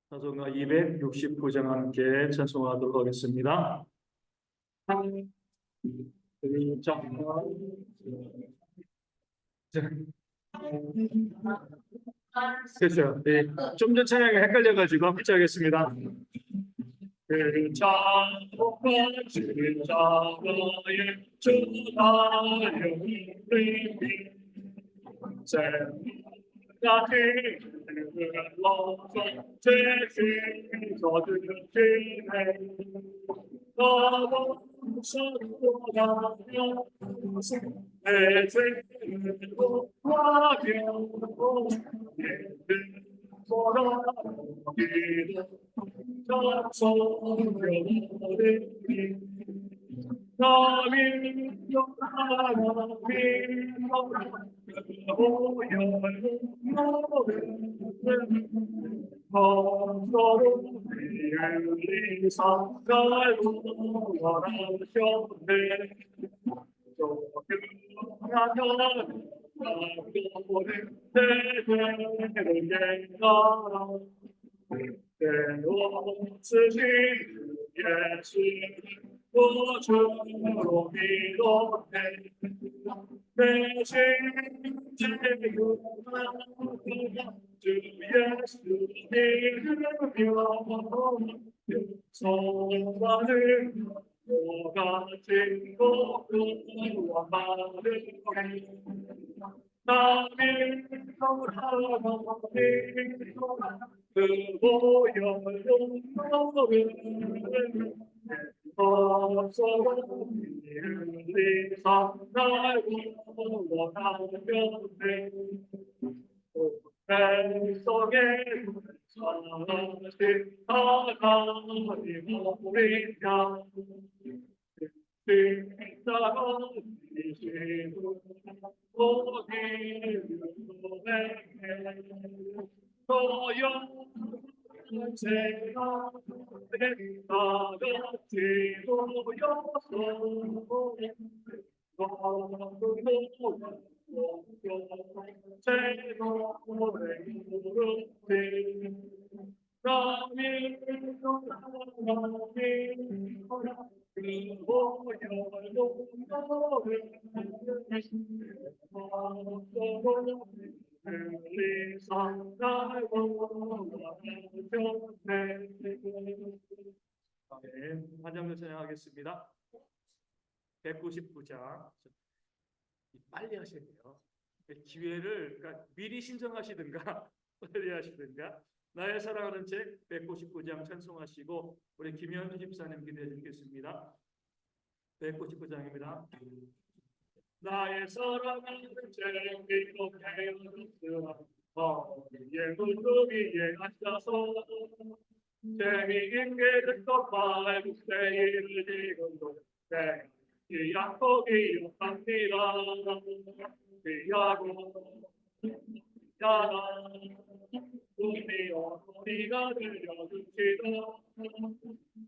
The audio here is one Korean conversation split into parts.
찬송가 269장 함께 찬송하도록 하겠습니다. 그렇죠. 네. 좀 전 찬양이 헷갈려가지고 한번 하겠습니다. 그자복과 주자가의 주다영이 같이 흘러서 제시서 드시네 나도 서로라며 내 죄로 화려고 내는 돌아오기도 자성령으리 나미 하나님 서로 비엘리 상갈로 원하셨네 조금하면 나도는 대대로 예가라 때로 쓰신 예수 구주로 믿었네 내 신체 유한하다 주 예수 믿으며 성화는 똑같은 것과 많은 나를 돌아가니 그 보혈로 너를 서로 흘리사 날 원하였네 내 속에 사실 하나님 우리가 뜻다가 이시고 오기를 소용 제가 나같이 보여서 한장면 찬양하겠습니다. 199장 빨리 하셔야 돼요. 기회를 그러니까 미리 신청하시든가 빨리 하시든가 나의 사랑하는 책 199장 찬송하시고 우리 김현주 집사님 기도해 주겠습니다. 199장입니다. 나의 사랑하는 책 기록해주시라 어디에 무릎 위에 앉아서 재미있게 듣고 발국세일을 지금도 이 약속이 없답니다. 귀하고 야라 우리여 우리가 들려주시다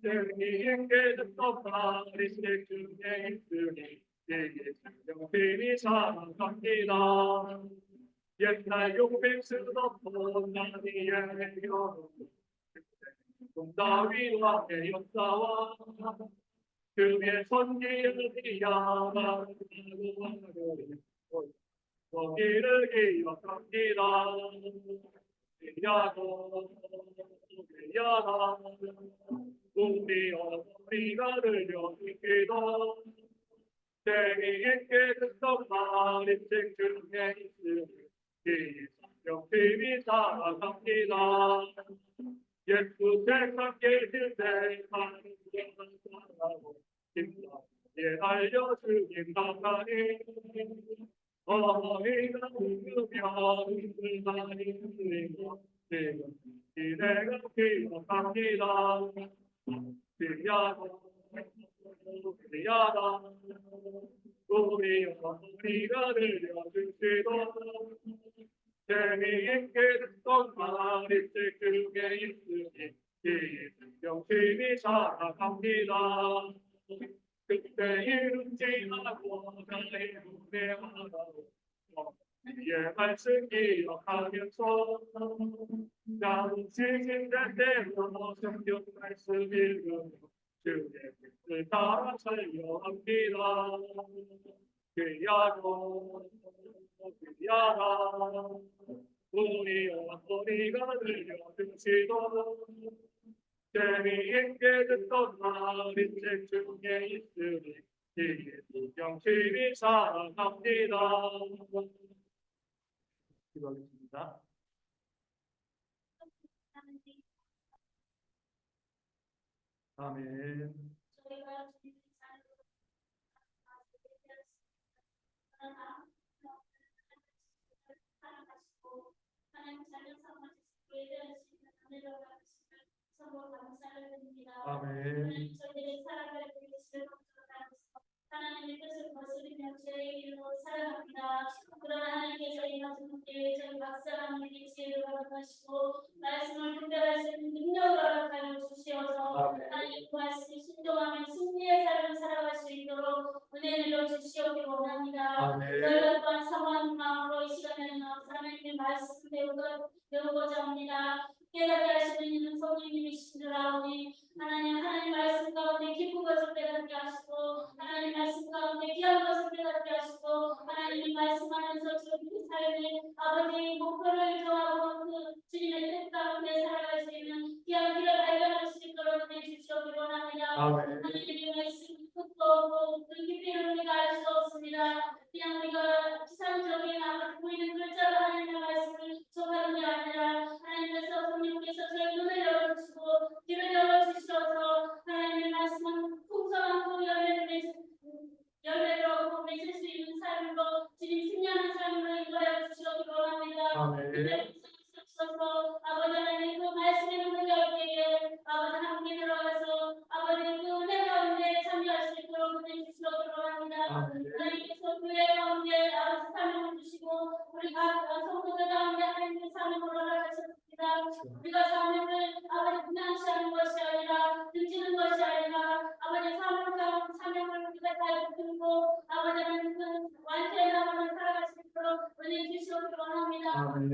재미있게 듣고 발국세 중에 있으니 이게 영빈이 사랑합니다. 옛날 용병 쓰던 나니의 여름 다윗과 내 역사와 그의 선기를 기야만 거기를 기억합니다. 기야도 기야라 우리여 우리가 들려주기도 재미있게 듣던 말인책 중에 있으니 이 성경팀이 사랑합니다. 예수 세상 계실 때 사랑하고 예 알려주긴 나가니 어이가 웃으며 웃을만이 흘리고 지금 기대가 기억합니다. 기야도 기야다 우리여 우리가 들려주시도 재미있게 듣던 말이 책 중에 있으니 이 성경팀이 사랑합니다. 그때 이름 지나고 나의 눈에 와다오 예 말씀 기억하면서 지진 될 때로 성경 말씀 읽으며 주의 뜻을 따라 살려합니다. 귀하로 귀하라 우리와 소리가 들려주시도록 재미있게 듣던 말인 책 중에 있으니 이게 부경심이 사랑합니다. 기도하겠습니다. 아멘. 아멘. 저희들의 살아갈 길을 하나님의 뜻을 거스르며 죄의 길로 살아갑니다. 그러나 하나님께 저희 마지막 때에 저희 박사람에게 지혜를 허락하시고 말씀을 분별할 수 있는 능력을 허락하여 주시어서 하나님 그 말씀에 순종하며 승리의 삶을 살아갈 수 있도록 은혜를 주시옵기 원합니다. 저희가 또한 사모하는 마음으로 이 시간에는 하나님의 말씀을 배우고자 합니다. 깨닫게 하시는 성령님이신 줄 아오니 하나님 말씀 가운데 기쁜 것을 깨닫게 하시고 하나님 말씀 가운데 귀한 것을 깨닫게 하시고 하나님 말씀하면서 저희 삶의 아버지의 목표를 정하고 그 주님의 뜻 가운데 살아갈 수 있는 귀한 길을 발견할 수 있도록 은혜 주시옵기 원합니다. 하나님의 말씀 끝도 없고 그 깊이를 우리가 알 수 없습니다. 그냥 우리가 지상적인 아버지 보이는 글자로 하나님의 말씀을 전하는 게 아니라 하나님께서 성령께서 저희 눈을 열어주시고 귀를 열어주셔서 하나님의 말씀은 풍성한 그 열매를 얻고 맺을 수 있는 삶으로 주님 승리하는 삶으로 인도하여 주시기 원합니다. 주셔서 아버지 하나님 그 말씀의 문을 열 때에 아버지 함께 들어가서 아버지 그 은혜 가운데 참여할 수 있도록 은혜 주시기 원합니다. 하나님께서 교회 가운데 아버지 사명을 주시고 우리 각 성도들 가운데 하나님의 사명을 허락하셨습니다. 우리가 사명을 아버지 분양시하는 것이 아니라 등지는 것이 아니라 아버지 사명을 우리가 잘 붙들고 아버지 하나님 그 완전히 나가는 살아갈 수 있도록 은혜 주시기 원합니다. 아버지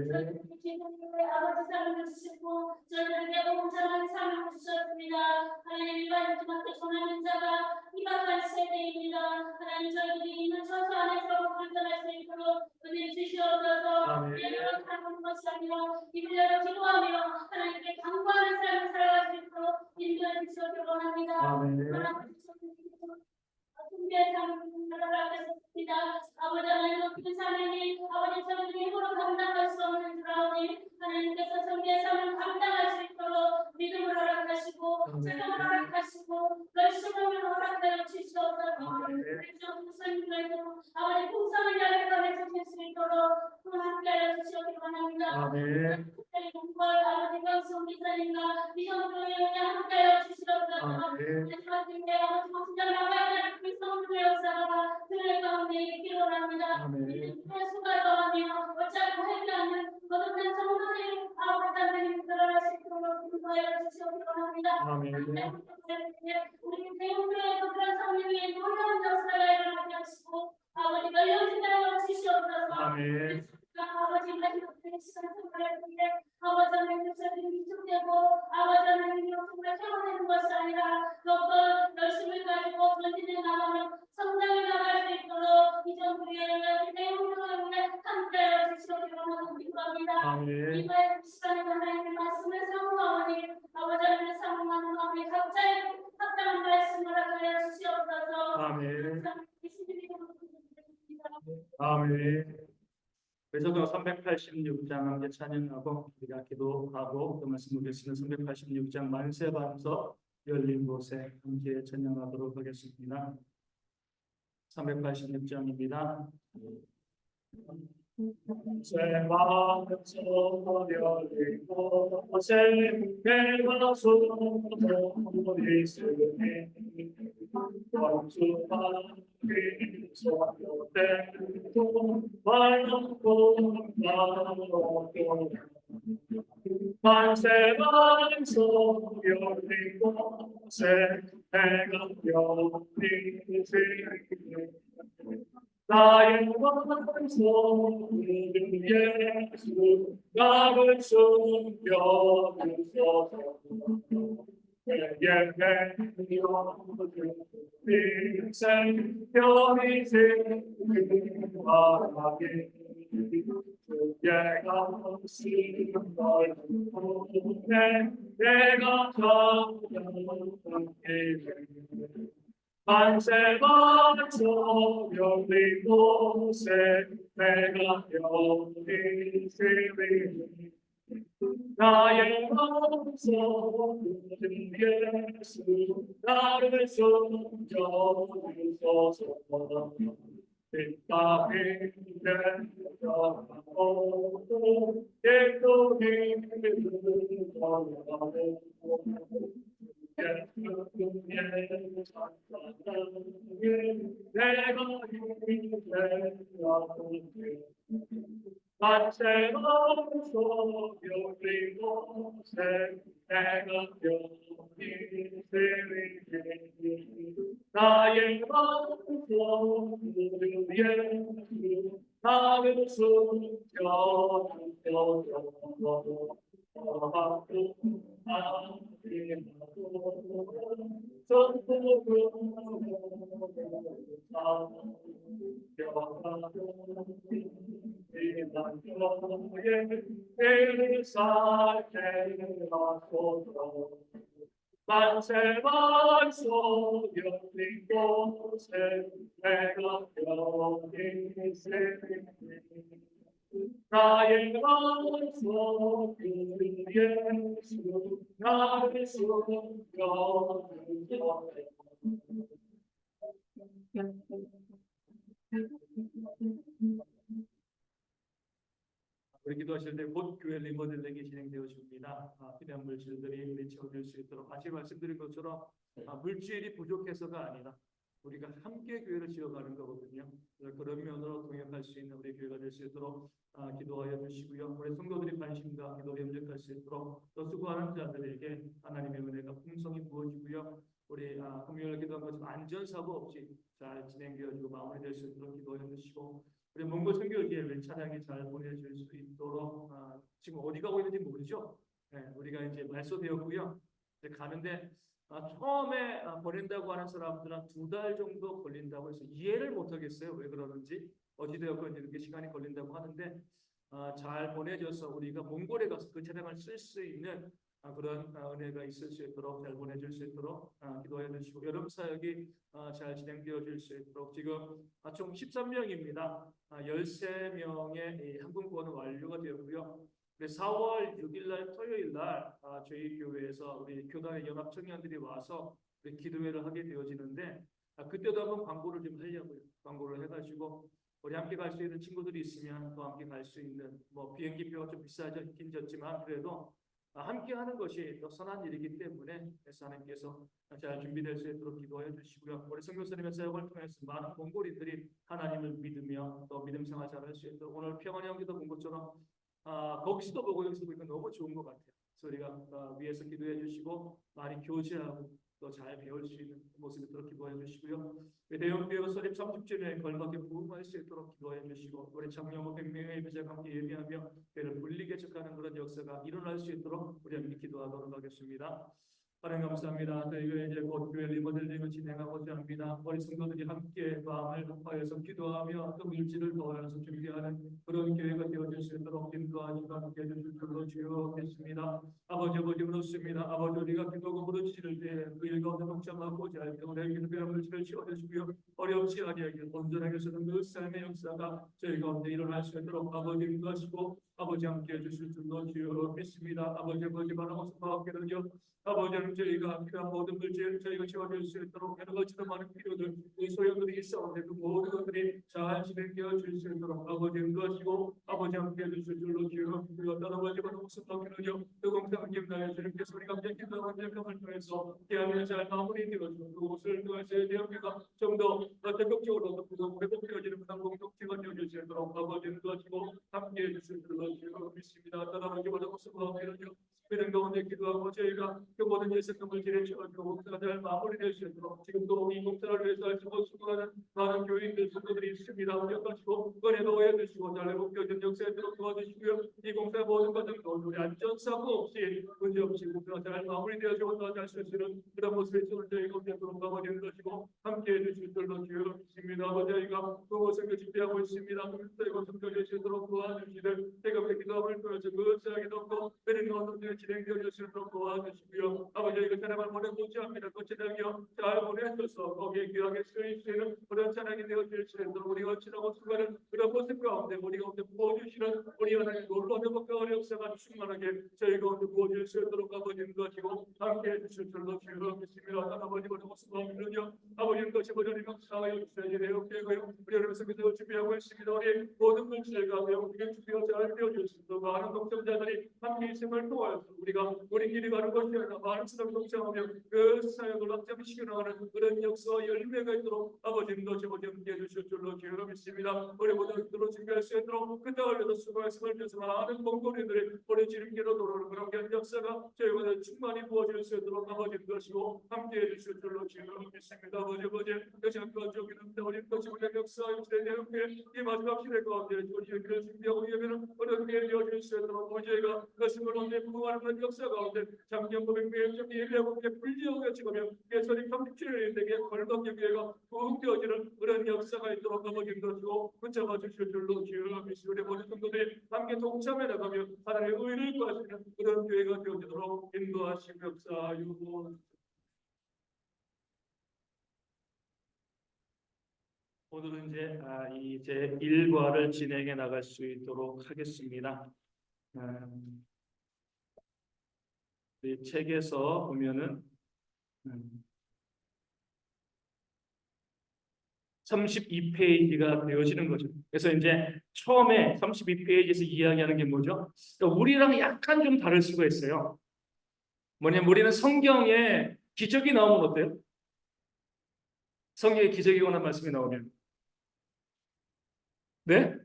사명을 주시고 저희들에게 공정한 사명을 주셨습니다. 하나님 이방인들한테 전하는 자가 희박한 세대입니다. 하나님 저희들이 있는 처소 안에서 발전할 수 있도록 은혜 주시옵소서. 예배로 사는 것이 아니라 이불려로 기도하며 하나님께 간구하는 삶을 살아갈 수 있도록 인도해 주시기 원합니다. 준비의 삶을 살아가겠습니다. 아버지 하나님 높은 사명이 아버지 저희들이 힘으로 감당할 수 없는 줄 아오니 하나님께서 준비의 삶을 감당할 수 있도록 믿음을 허락하시고 책임을 허락하시고 열심을 허락하여 주시옵소서. 그래서 무슨님들도 아버지 풍성한 열매가 맺어질 수 있도록 함께하여 주시기 원합니다. 특별히 공부할 아버지 강성 기사님과 미정교회 함께하여 주시옵소서. 마지막 때에 아버지 목숨을 나가야 될 성도의 역사가 교회 가운데 있기를 원합니다. 수고하며 어찌하고 회개하는 거듭난 성도들이 아버지 하나님 들어갈 수 있도록 인도하여 주시기 원합니다. 우리 대웅교회도 그런 성령의 놀라운 역사가 일어나게 하시고 아버지 열려지도록 주시옵소서. 아버지 마지막 시간 선물할 텐데 아버지 하나님 저희들이 위축되고 아버지 하나님 정말 세워내는 것이 아니라 더욱더 열심을 가지고 전진해 나가며 성장해 나갈 수 있도록 이전 우리의 대웅교회에 함께하여 주시기 원하고 기도합니다. 이번 시간에 하나님의 말씀을 사모하오니 아버지 하나님의 사모하는 마음에 각자의 합당한 말씀을 하여 주시옵소서. 아멘. 그래서 386장 함께 찬양하고 우리가 기도하고 그 말씀 묵시는 386장 만세 반석 열린 곳에 함께 찬양하도록 하겠습니다. 386장입니다. 새 반석 열린 곳에 내가 소리 있으니 원수만 만세 반석 열린 곳에 해가 열리세 나의 원소 예수 나를 숨겨주소서 내게 인생 편히 생활하게 내가 쓰는 걸 보내 내가 정령하게 만세만서 열린 곳에 내가 여기 세리 나의 원소 예수 나를 숨겨주소서 이 땅에 내려가고 예수 이름을 전하고 만세만서 열린 곳에 내가 여기 세리니 나의 원소 예수 나를 숨겨주소서 만세만서 열린 곳에 내가 여기 세리니 나의 원소 예수 나를 숨겨주소서 우리 기도하실 때 곧 교회 리모델링이 진행되어집니다. 필요한 물질들이 우리 채워질 수 있도록 같이 말씀드린 것처럼 물질이 부족해서가 아니라 우리가 함께 교회를 지어가는 거거든요. 그런 면으로 동역할 수 있는 우리 교회가 될 수 있도록 기도하여 주시고요. 우리 성도들이 관심과 기도를 염색할 수 있도록 또 수고하는 자들에게 하나님의 은혜가 풍성히 부어지고요. 우리 금요일 기도한 것처럼 안전사고 없이 잘 진행되어지고 마무리될 수 있도록 기도해 주시고 우리 몽골 선교회에 차량이 잘 보내줄 수 있도록 지금 어디 가고 있는지 모르죠. 네, 우리가 이제 말소되었고요. 이제 가는데 처음에 보낸다고 하는 사람들은 2달 정도 걸린다고 해서 이해를 못하겠어요. 왜 그러는지 어찌되었건 이렇게 시간이 걸린다고 하는데 잘 보내줘서 우리가 몽골에 가서 그 차량을 쓸 수 있는 그런 은혜가 있을 수 있도록 잘 보내줄 수 있도록 기도해 주시고 여름 사역이 잘 진행되어질 수 있도록 지금 총 13명입니다. 13명의 항공권은 완료가 되었고요. 4월 6일 날 토요일 날 저희 교회에서 우리 교단의 연합 청년들이 와서 우리 기도회를 하게 되어지는데 그때도 한번 광고를 좀 하려고요. 광고를 해가지고 우리 함께 갈 수 있는 친구들이 있으면 또 함께 갈 수 있는 뭐 비행기표가 좀 비싸긴 졌지만 그래도 함께 하는 것이 또 선한 일이기 때문에 하나님께서 잘 준비될 수 있도록 기도해 주시고요. 우리 선교사님의 사역을 통해서 많은 몽골인들이 하나님을 믿으며 또 믿음 생활 잘할 수 있도록 오늘 평안의 형제도 본 것처럼 거기서도 보고 여기서 보니까 너무 좋은 것 같아요. 그래서 우리가 위에서 기도해 주시고 많이 교제하고 또 잘 배울 수 있는 모습이 있도록 기도해 주시고요. 대형교회가 설립 30주년에 걸맞게 부흥할 수 있도록 기도해 주시고 우리 청년부 100명의 예배자가 함께 예배하며 교회를 불리게 척하는 그런 역사가 일어날 수 있도록 우리 함께 기도하도록 하겠습니다. 하나님 감사합니다. 저희가 이제 곧 교회 리모델링을 진행하고자 합니다. 우리 성도들이 함께 마음을 합하여서 기도하며 또 물질을 더하여서 준비하는 그런 교회가 되어질 수 있도록 인도하시고 함께 해주실 줄로 주옵겠습니다. 아버지 그렇습니다. 아버지 우리가 기도하고 부르짖을 때그 일 가운데 동참하고자 할 때 우리의 기도의 물질을 채워주시고요. 어렵지 아니하게 온전하게 서는 그 삶의 역사가 저희 가운데 일어날 수 있도록 아버지 인도하시고 아버지 함께 해주실 줄로 주옵겠습니다. 아버지 바라고 소망하기는요. 아버지는 저희가 필요한 모든 물질 저희가 채워줄 수 있도록 여러 가지로 많은 필요들 이 소용들이 있어오는데 그 모든 것들이 잘 진행되어 줄 수 있도록 아버지 인도하시고 아버지 함께 해주실 줄로 주옵기도와 따라가지고 목숨하기는요. 그 공상을 기억하여 주님께서 우리가 함께 기도하는 일감을 통해서 대한민국 잘 마무리되어지고 그것을 통해서 대한민국가 좀 더 적극적으로 회복되어지는 그런 공동체가 되어질 수 있도록 아버지 인도하시고 함께 해주실 줄로 주옵습니다. 따라가지고 목숨하기는요. 이런 가운데 기도하고 저희가 그 모든 예수님을 기대주시고 목사가 잘 마무리될 수 있도록 지금도 이 목사를 위해서 하시고 수고하는 많은 교인들 성도들이 있습니다. 기억하시고 은혜도 해주시고 잘 회복되어진 역사에도록 도와주시고요. 이 공사 모든 과정도 우리 안전사고 없이 문제 없이 목사가 잘 마무리되어지고 또잘 수 있는 그런 모습을 저희 가운데 돌아가는 것이고 함께해 주실 줄로 주여 믿습니다. 저희가 그것을 준비하고 있습니다. 그리고 성도를 주도록 도와주시되 제가 기도함을 통해서 그것을 없고 그런 가운데 진행되어 주시도록 도와주시고요. 아버지 이거 찬양을 보내고자 합니다. 그 찬양이요 잘 보내셔서 거기에 귀하게 쓰이시는 그런 찬양이 되어질 수 있도록 우리가 지나고 수고하는 그런 모습 가운데 우리 가운데 부어주시는 우리 하나님 놀라운 역사와 역사가 충만하게 저희 가운데 부어질 수 있도록 아버지는 것이고 함께해 주실 줄로 주여 믿습니다. 아버지 보는 모습과 믿는요 아버지는 것이 보존이 역사하여 주셔야지 내역되고요 우리 여러분께서 기도를 준비하고 있습니다. 우리 모든 분들과 우리가 준비가 잘 되어질 수 있도록 많은 동정자들이 함께 있음을 도와서 우리가 우리끼리 가는 것이 아니라 많은 사람 동참하며 그 사역을 확장시켜 나가는 그런 역사와 열매가 있도록 아버지는 것이 보존 함께해 주실 줄로 주여 믿습니다. 우리 모두 기도로 준비할 수 있도록 그 땅을 수고하심을 위해서 많은 봉고리들이 우리 지름길로 돌아오는 그런 역사가 저희가 충만히 부어질 수 있도록 아버지는 것이고 함께해 주실 줄로 주여 믿습니다. 아버지 다시 한번 저기는 우리 것이 우리 역사 이 마지막 시대 가운데 우리 여기를 준비하고 여기는 어렵게 이어질 수 있도록 저희가 것을 언제 부흥하는 그런 역사 가운데 작년 900명 예배하고 불지어가 지금요 예수님 37년인데 걸덕 예배가 부흥되어지는 그런 역사가 있도록 아버지는 것이고 붙잡아 주실 줄로 주여 믿습니다. 우리 모든 성도들이 함께 동참해 나가며 하나님의 의를 구하시는 그런 교회가 되어지도록 인도하시고 역사하시고 오늘은 이제 일과를 진행해 나갈 수 있도록 하겠습니다. 이 책에서 보면은 32페이지가 되어지는 거죠. 그래서 이제 처음에 32페이지에서 이야기하는 게 뭐죠? 그러니까 우리랑 약간 좀 다를 수가 있어요. 뭐냐면 우리는 성경에 기적이 나오면 어때요? 성경에 기적이 관한 말씀이 나오면 네?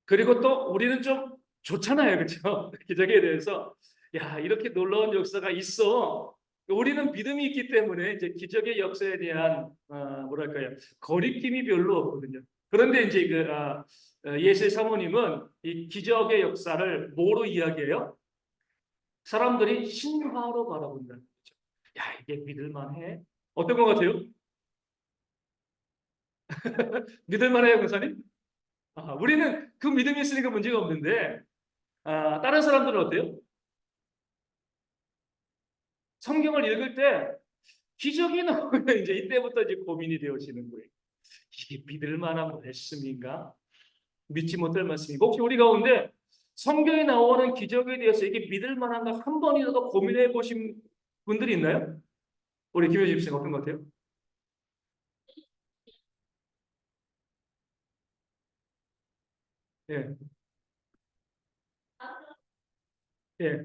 그리고 또 우리는 좀 좋잖아요. 그렇죠? 기적에 대해서 야 이렇게 놀라운 역사가 있어. 우리는 믿음이 있기 때문에 이제 기적의 역사에 대한 뭐랄까요 거리낌이 별로 없거든요. 그런데 이제 예수의 사모님은 이 기적의 역사를 뭐로 이야기해요? 사람들이 신화로 바라본다. 야 이게 믿을만해? 어떤 것 같아요? 믿을만해요, 권사님? 우리는 그 믿음이 있으니까 문제가 없는데 다른 사람들은 어때요? 성경을 읽을 때 기적이 나오면 이제 이때부터 이제 고민이 되어지는 거예요. 이게 믿을 만한 말씀인가? 믿지 못할 말씀인가? 혹시 우리 가운데 성경에 나오는 기적에 대해서 이게 믿을 만한가 한 번이라도 고민해 보신 분들이 있나요? 우리 김효진 집사님 어떤 것 같아요? 예, 예,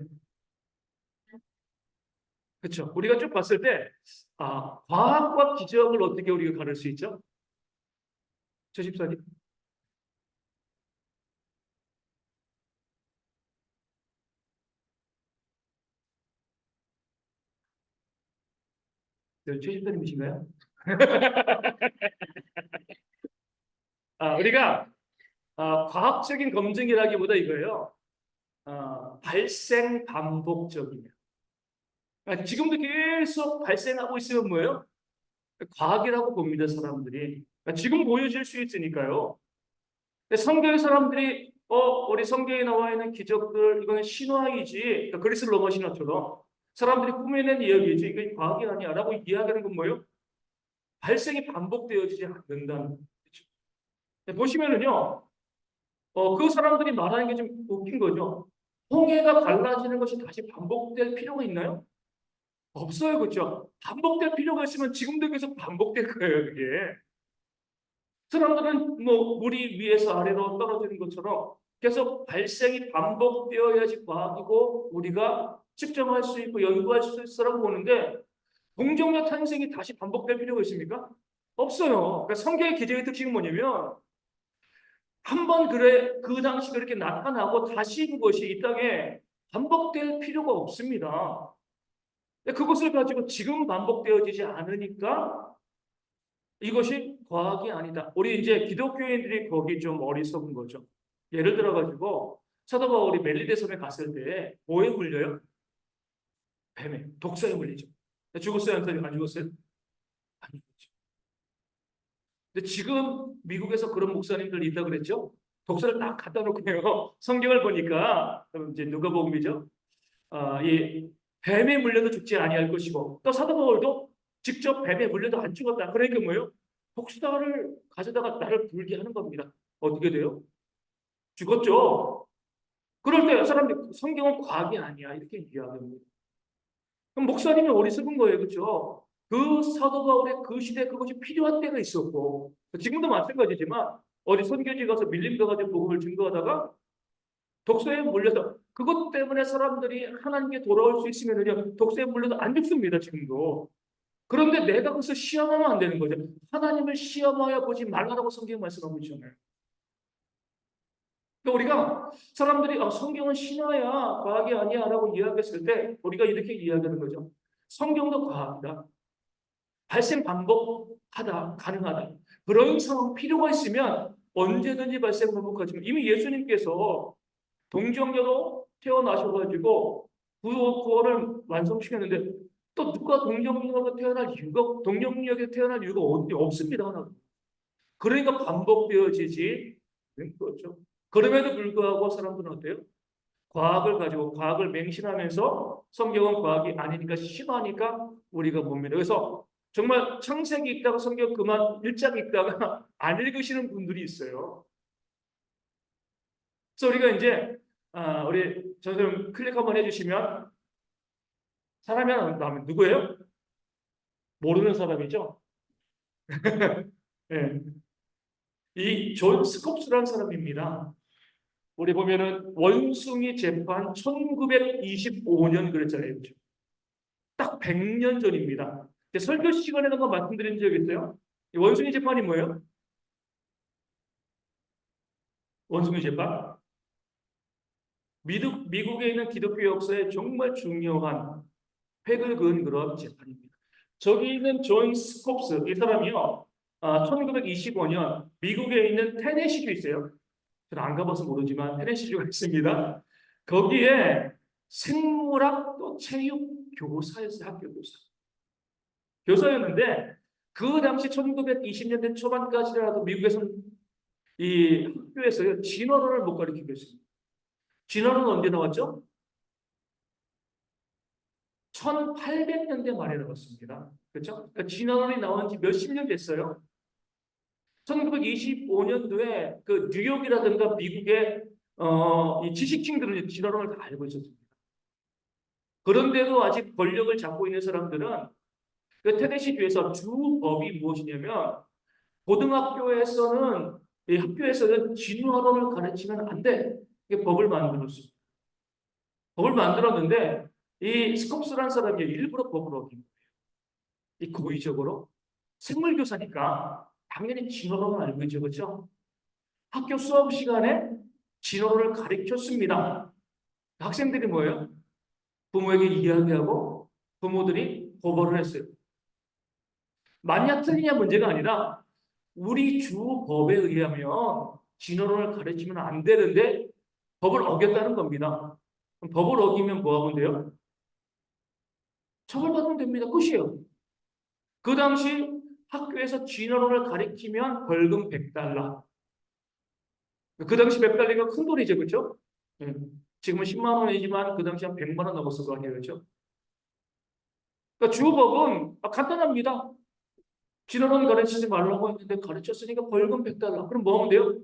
그렇죠. 우리가 쭉 봤을 때 과학과 기적을 어떻게 우리가 가를 수 있죠? 최 집사님. 네, 최 집사님이신가요? 우리가 과학적인 검증이라기보다 이거예요. 발생 반복적이냐. 지금도 계속 발생하고 있으면 뭐예요? 과학이라고 봅니다, 사람들이. 지금 보여질 수 있으니까요. 근데 성경의 사람들이 우리 성경에 나와 있는 기적들 이거는 신화이지, 그러니까 그리스 로마 신화처럼 사람들이 꾸며낸 이야기지 이게 과학이 아니야라고 이야기하는 건 뭐예요? 발생이 반복되어지지 않는다는 거죠. 보시면은요, 그 사람들이 말하는 게 좀 웃긴 거죠. 홍해가 갈라지는 것이 다시 반복될 필요가 있나요? 없어요, 그렇죠? 반복될 필요가 있으면 지금도 계속 반복될 거예요, 그게. 사람들은 뭐 물이 위에서 아래로 떨어지는 것처럼 계속 발생이 반복되어야지 과학이고 우리가 측정할 수 있고 연구할 수 있으라고 보는데 동정녀 탄생이 다시 반복될 필요가 있습니까? 없어요. 그러니까 성경의 기적의 특징은 뭐냐면 한번 그래 그 당시 그렇게 나타나고 다시 그것이 이 땅에 반복될 필요가 없습니다. 그것을 가지고 지금 반복되어지지 않으니까 이것이 과학이 아니다. 우리 이제 기독교인들이 거기 좀 어리석은 거죠. 예를 들어 가지고 사도 바울이 멜리데 섬에 갔을 때 뭐에 물려요? 뱀에, 독사에 물리죠. 죽었어요? 안 죽었어요? 안 죽었죠. 근데 지금 미국에서 그런 목사님들 있다 그랬죠? 독사를 딱 갖다 놓고요. 성경을 보니까 이제 누가복음이죠. 이 뱀에 물려도 죽지 아니할 것이고 또 사도 바울도 직접 뱀에 물려도 안 죽었다. 그러니까 뭐예요? 독사를 가져다가 나를 불게 하는 겁니다. 어떻게 돼요? 죽었죠. 그럴 때 사람들이 성경은 과학이 아니야 이렇게 이야기합니다. 그럼 목사님이 어리석은 거예요, 그렇죠? 그 사도 바울의 그 시대에 그것이 필요한 때가 있었고 지금도 마찬가지지만 어디 선교지 가서 밀림 가가지고 복음을 증거하다가 독사에 물려서 그것 때문에 사람들이 하나님께 돌아올 수 있으면요 독사에 물려도 안 죽습니다 지금도. 그런데 내가 그것을 시험하면 안 되는 거죠. 하나님을 시험하여 보지 말라고 성경 말씀하고 있잖아요. 그러니까 우리가 사람들이 성경은 신화야 과학이 아니야라고 이야기했을 때 우리가 이렇게 이야기하는 거죠. 성경도 과학이다. 발생 반복하다 가능하다. 그런 상황 필요가 있으면 언제든지 발생 반복하지만 이미 예수님께서 동정녀로 태어나셔가지고 구원을 완성시켰는데 또 누가 동정녀로 태어날 이유가 동정녀에 태어날 이유가 없습니다. 하나. 그러니까 반복되어지지 그렇죠. 그럼에도 불구하고 사람들은 어때요? 과학을 가지고 과학을 맹신하면서 성경은 과학이 아니니까 신화니까 우리가 봅니다. 그래서 정말 창세기 읽다가 성경 그만 1장 읽다가 안 읽으시는 분들이 있어요. 그래서 우리가 이제 우리 저좀 클릭 한번 해주시면 사람이 하나 나오면 누구예요? 모르는 사람이죠. 네. 이 존 스콥스라는 사람입니다. 우리 보면은 원숭이 재판 1925년 그랬잖아요. 그렇죠? 딱 100년 전입니다. 설교 시간에 한번 말씀드린 적 있어요? 이 원숭이 재판이 뭐예요? 원숭이 재판? 미국에 있는 기독교 역사에 정말 중요한 획을 그은 그런 재판입니다. 저기 있는 존 스콥스 이 사람이요. 1925년 미국에 있는 테네시주 있어요. 저는 안 가봐서 모르지만 테네시주가 있습니다. 거기에 생물학 또 체육 교사였어요. 학교 교사. 교사였는데 그 당시 1920년대 초반까지라도 미국에서는 이 학교에서요 진화론을 못 가르치고 있습니다. 진화론은 언제 나왔죠? 1800년대 말에 나왔습니다. 그렇죠? 그러니까 진화론이 나온 지 몇십 년 됐어요. 1925년도에 그 뉴욕이라든가 미국의 이 지식층들은 진화론을 다 알고 있었습니다. 그런데도 아직 권력을 잡고 있는 사람들은 그 테네시주에서 주법이 무엇이냐면 고등학교에서는 이 학교에서는 진화론을 가르치면 안 돼. 이게 법을 만들었어요. 법을 만들었는데 이 스콥스라는 사람이 일부러 법을 어긴 거예요. 이 고의적으로 생물교사니까 당연히 진화론을 알고 있죠, 그렇죠? 학교 수업 시간에 진화론을 가르쳤습니다. 학생들이 뭐예요? 부모에게 이야기하고 부모들이 고발을 했어요. 만약 틀리냐 문제가 아니라 우리 주법에 의하면 진화론을 가르치면 안 되는데 법을 어겼다는 겁니다. 그럼 법을 어기면 뭐 하면 돼요? 처벌받으면 됩니다. 끝이에요. 그 당시 학교에서 진화론을 가리키면 벌금 100달러. 그 당시 100달러가 큰 돈이죠. 그렇죠? 지금은 10만 원이지만 그 당시 한 100만 원 넘었을 거 아니에요. 그렇죠? 그러니까 주법은 간단합니다. 진화론 가르치지 말라고 했는데 가르쳤으니까 벌금 100달러. 그럼 뭐 하면 돼요?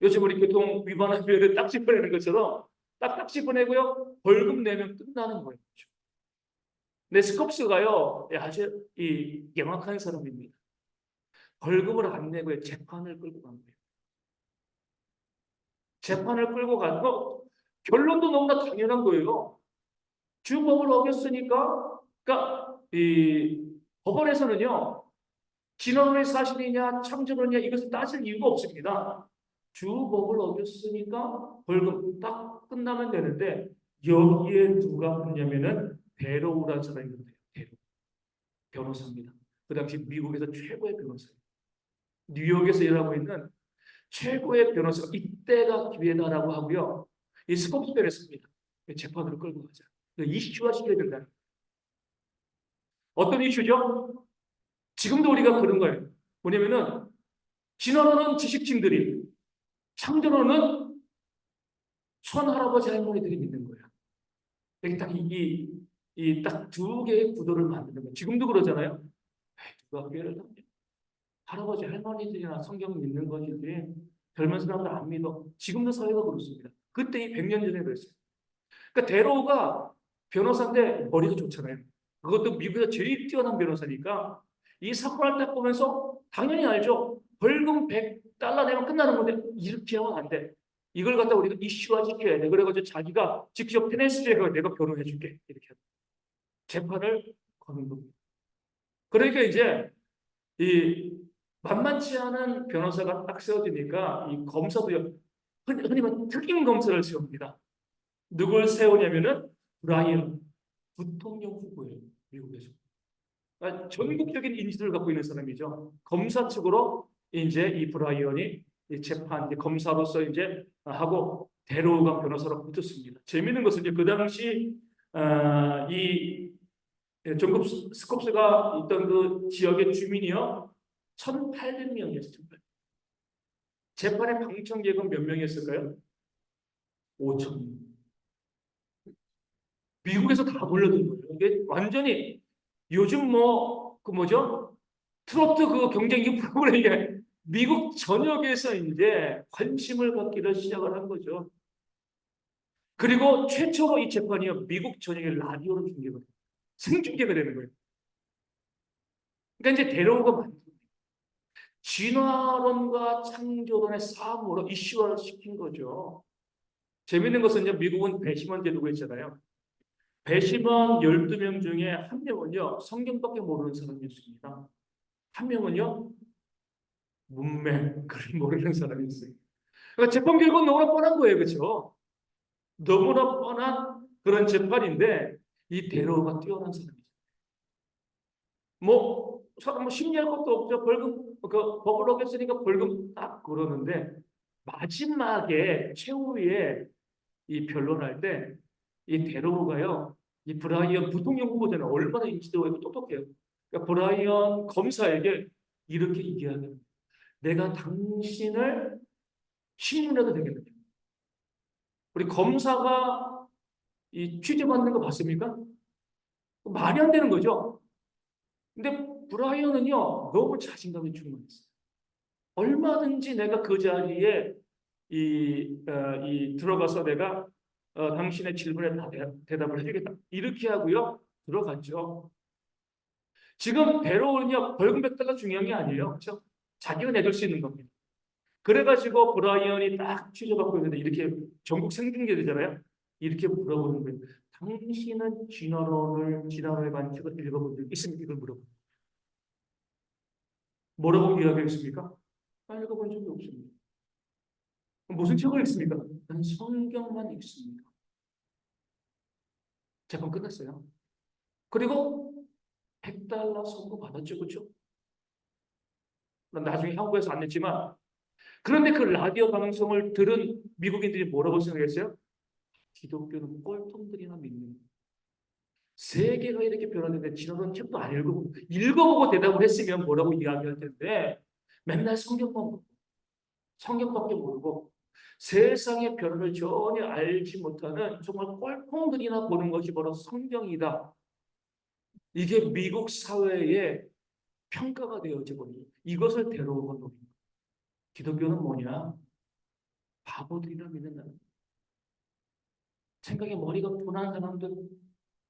요즘 우리 교통 위반하면 딱지 보내는 것처럼 딱지 보내고요. 벌금 내면 끝나는 거예요. 근데 스콥스가요. 아주 영악한 사람입니다. 벌금을 안 내고 재판을 끌고 간 거예요. 재판을 끌고 가고 결론도 너무나 당연한 거예요. 주법을 어겼으니까 그러니까 이 법원에서는요. 진화론의 사실이냐 창조론이냐 이것을 따질 이유가 없습니다. 주법을 어겼으니까 벌금 딱 끝나면 되는데 여기에 누가 붙냐면은 베로우라는 사람이 붙어요. 베로우. 변호사입니다. 그 당시 미국에서 최고의 변호사예요. 뉴욕에서 일하고 있는 최고의 변호사가 이때가 기회다라고 하고요. 이 스코프스를 했습니다. 재판으로 끌고 가자. 이슈화 시켜야 된다. 어떤 이슈죠? 지금도 우리가 그런 거예요. 뭐냐면은 진화론은 지식층들이, 창조론은 손할아버지 할머니들이 믿는 거예요. 여기 딱 이 딱 두 개의 구도를 만드는 거예요. 지금도 그러잖아요. 누가 교회를 다녀? 할아버지 할머니들이나 성경 믿는 것이지 젊은 사람들 안 믿어. 지금도 사회가 그렇습니다. 그때 이 100년 전에 그랬어요. 그러니까 데로가 변호사인데 머리가 좋잖아요. 그것도 미국에서 제일 뛰어난 변호사니까 이 사건을 딱 보면서 당연히 알죠. 벌금 100달러 내면 끝나는 건데 이렇게 하면 안 돼. 이걸 갖다 우리가 이슈화 시켜야 돼. 그래가지고 자기가 직접 테네시에 가서 내가 변호해 줄게. 이렇게 재판을 거는 겁니다. 그러니까 이제 이 만만치 않은 변호사가 딱 세워지니까 이 검사도요. 흔히 말하는 특임 검사를 세웁니다. 누굴 세우냐면은 브라이언 부통령 후보예요. 미국에서. 그러니까 전국적인 인지도를 갖고 있는 사람이죠. 검사 측으로 이제 이 브라이언이 이 재판 이제 검사로서 이제 하고 데로우가 변호사로 붙었습니다. 재미있는 것은 이제 그 당시 이 전국 스콥스가 있던 그 지역의 주민이요 1,800명이었어요. 재판의 방청객은 몇 명이었을까요? 5,000명. 미국에서 다 몰려든 거예요. 이게 완전히 요즘 그 뭐죠? 트로트 그 경쟁기 프로그램이 미국 전역에서 이제 관심을 갖기를 시작을 한 거죠. 그리고 최초로 이 재판이요 미국 전역에 라디오로 중계가 돼요. 생중계가 되는 거예요. 그러니까 이제 데려오가 만든 진화론과 창조론의 싸움으로 이슈화를 시킨 거죠. 재밌는 것은 이제 미국은 배심원 제도가 있잖아요. 배심원 12명 중에 한 명은요 성경밖에 모르는 사람이었습니다. 한 명은요 문맹 글을 모르는 사람이었어요. 그러니까 재판 결과는 너무나 뻔한 거예요, 그렇죠? 너무나 뻔한 그런 재판인데 이 데로가 뛰어난 사람이죠. 뭐 심리할 것도 없죠. 벌금 그 법을 어겼으니까 벌금 딱 그러는데 마지막에 최후에 이 변론할 때 이 데로가요 이 브라이언 부통령 후보자는 얼마나 인지도가 있고 똑똑해요. 그러니까 브라이언 검사에게 이렇게 얘기하는 내가 당신을 신문해도 되겠느냐? 우리 검사가 이 취재받는 거 봤습니까? 말이 안 되는 거죠. 근데 브라이언은요 너무 자신감이 충만했어요. 얼마든지 내가 그 자리에 이 들어가서 내가 당신의 질문에 다 대답을 해주겠다. 이렇게 하고요 들어갔죠. 지금 베로는요 벌금 100달러 중요한 게 아니에요, 그렇죠? 자기가 내줄 수 있는 겁니다. 그래가지고 브라이언이 딱 취재받고 있는데 이렇게 전국 생중계 되잖아요. 이렇게 물어보는 거예요. 당신은 진화론의 관측을 읽어본 적 있습니까? 이걸 물어보고 뭐라고 이야기했습니까? 읽어본 적이 없습니다. 무슨 책을 읽습니까? 난 성경만 읽습니다. 재판 끝났어요. 그리고 100달러 선고 받았죠, 그렇죠? 나중에 한국에서 안 냈지만 그런데 그 라디오 방송을 들은 미국인들이 뭐라고 생각했어요? 기독교는 꼴통들이나 믿는 거예요. 세계가 이렇게 변화되는데 지나던 책도 안 읽어보고 대답을 했으면 뭐라고 이야기할 텐데 맨날 성경만 보고 성경밖에 모르고 세상의 변화를 전혀 알지 못하는 정말 꼴통들이나 보는 것이 바로 성경이다. 이게 미국 사회의 평가가 되어지고 이것을 데려오는 겁니다. 기독교는 뭐냐? 바보들이나 믿는다. 생각에 머리가 분한 사람들,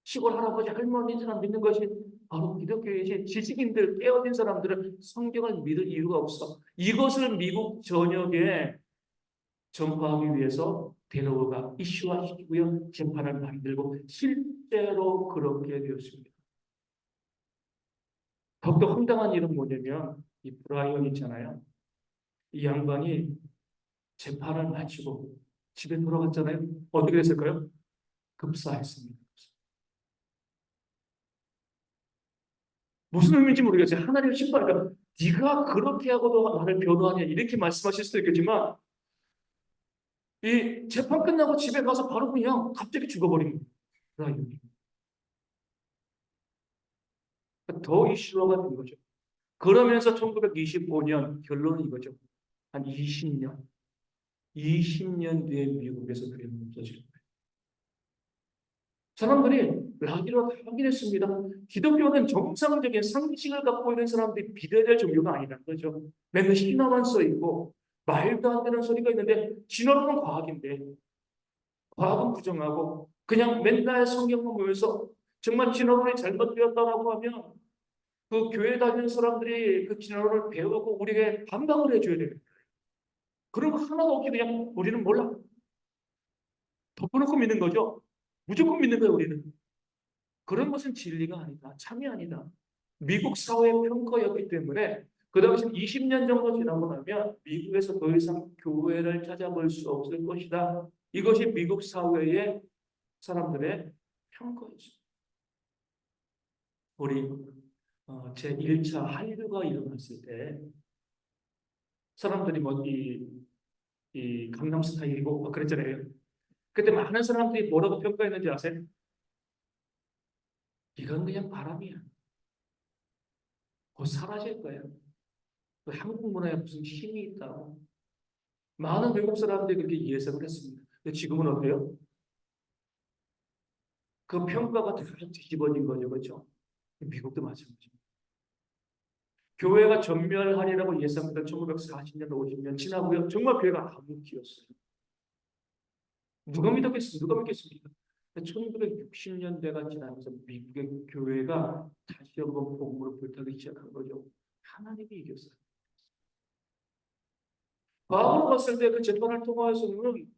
시골 할아버지 할머니들만 믿는 것이 바로 기독교이지 지식인들 깨어진 사람들은 성경을 믿을 이유가 없어. 이것을 미국 전역에 전파하기 위해서 데로가 이슈화시키고요. 재판을 만들고 실제로 그렇게 되었습니다. 더욱더 황당한 일은 뭐냐면 이 브라이언 있잖아요. 이 양반이 재판을 마치고 집에 돌아갔잖아요. 어떻게 됐을까요? 급사했습니다. 무슨 의미인지 모르겠어요. 하나님 심판하니까 네가 그렇게 하고도 나를 변호하냐 이렇게 말씀하실 수도 있겠지만 이 재판 끝나고 집에 가서 바로 그냥 갑자기 죽어버린 거예요. 더 이슈화가 된 거죠. 그러면서 1925년 결론은 이거죠. 한 20년 뒤에 미국에서 그게 멈춰질 거예요. 사람들이 라디오로 다 확인했습니다. 기독교는 정상적인 상식을 갖고 있는 사람들이 비례될 종교가 아니라는 거죠. 맨날 신화만 써 있고 말도 안 되는 소리가 있는데 진화론은 과학인데 과학은 부정하고 그냥 맨날 성경만 보면서 정말 진화론이 잘못되었다라고 하면 그 교회 다니는 사람들이 그 진화론을 배우고 우리에게 반박을 해줘야 돼요. 그런 거 하나도 없이 그냥 우리는 몰라. 덮어놓고 믿는 거죠. 무조건 믿는 거예요, 우리는. 그런 것은 진리가 아니다. 참이 아니다. 미국 사회의 평가였기 때문에 그 당시 20년 정도 지나고 나면 미국에서 더 이상 교회를 찾아볼 수 없을 것이다. 이것이 미국 사회의 사람들의 평가였습니다. 우리 제1차 한류가 일어났을 때 사람들이 이 강남 스타일이고 그랬잖아요. 그때 많은 사람들이 뭐라고 평가했는지 아세요? 이건 그냥 바람이야. 곧 사라질 거예요. 한국 문화에 무슨 힘이 있다고. 많은 외국 사람들이 그렇게 예상을 했습니다. 근데 지금은 어때요? 그 평가가 다 뒤집어진 거죠. 그렇죠? 미국도 마찬가지입니다. 교회가 전멸하리라고 예상했던 1940년, 50년 지나고요. 정말 교회가 암흑기였어요. 누가 믿었겠습니까? 누가 믿겠습니까? 1960년대가 지나면서 미국의 교회가 다시 한번 복음으로 불타기 시작한 거죠. 하나님이 이겼어요. 과거로 봤을 때 그 재판을 통해서는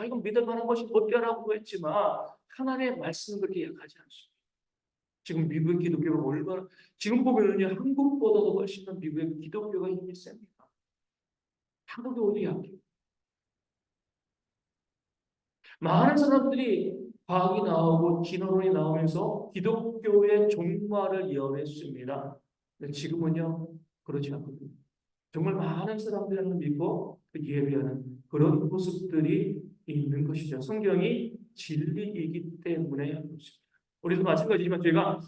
이건 믿을 만한 것이 못되라고 했지만 하나님의 말씀은 그렇게 약하지 않습니다. 지금 미국의 기독교가 얼마나 지금 보면은요 한국보다도 훨씬 더 미국의 기독교가 힘이 셉니다. 한국이 오히려 약해요. 많은 사람들이 과학이 나오고 진화론이 나오면서 기독교의 종말을 예언했습니다. 근데 지금은요 그렇지 않거든요. 정말 많은 사람들을 믿고 예배하는 그런 모습들이 있는 것이죠. 성경이 진리이기 때문에 그렇습니다. 우리도 마찬가지지만 제가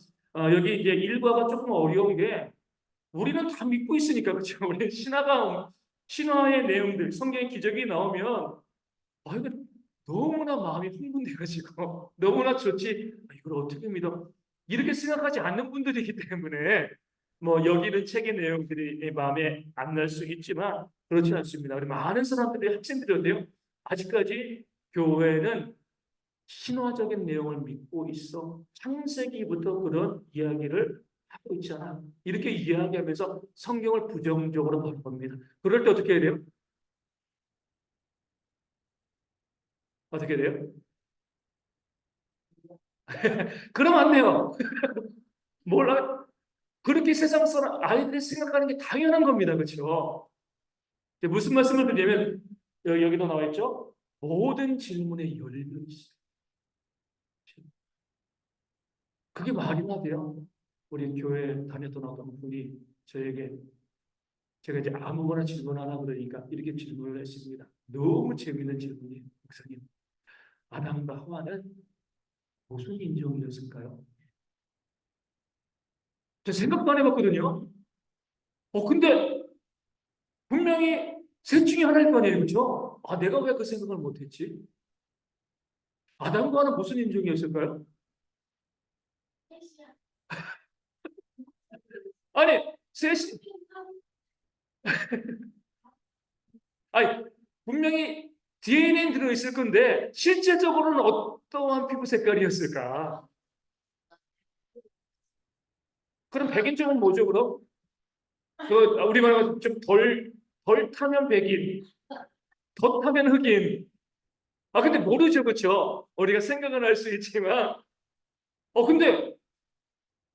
여기 이제 일과가 조금 어려운 게 우리는 다 믿고 있으니까 그렇죠. 우리 신화의 내용들, 성경의 기적이 나오면 이거 너무나 마음이 흥분돼가지고 너무나 좋지. 이걸 어떻게 믿어? 이렇게 생각하지 않는 분들이기 때문에 뭐 여기는 책의 내용들이 마음에 안 날 수 있지만 그렇지 않습니다. 우리 많은 사람들이 학생들이 어때요? 아직까지 교회는 신화적인 내용을 믿고 있어. 창세기부터 그런 이야기를 하고 있잖아. 이렇게 이야기하면서 성경을 부정적으로 바라봅니다. 그럴 때 어떻게 해야 돼요? 어떻게 돼요? 그러면 안 돼요. 몰라. 그렇게 세상 사람 아이들이 생각하는 게 당연한 겁니다. 그렇죠? 무슨 말씀을 드리냐면 여기도 나와 있죠. 모든 질문에 열려 있어요. 그게 말이나 돼요? 우리 교회 다녔던 어떤 분이 저에게 제가 이제 아무거나 질문하라 그러니까 이렇게 질문을 했습니다. 너무 재미있는 질문이에요. 목사님, 아담과 하와는 무슨 인종이었을까요? 제가 생각도 안 해봤거든요. 근데 분명히 셋 중에 하나일 거 아니에요, 그렇죠? 내가 왜 그 생각을 못했지? 아담과 하와는 무슨 인종이었을까요? 아니, 셋이 아니 분명히 DNA는 들어있을 건데 실제적으로는 어떠한 피부 색깔이었을까? 그럼 백인종은 뭐죠, 그럼? 우리 말로 좀덜 타면 백인, 더 타면 흑인. 근데 모르죠, 그렇죠? 우리가 생각은 할 수 있지만, 근데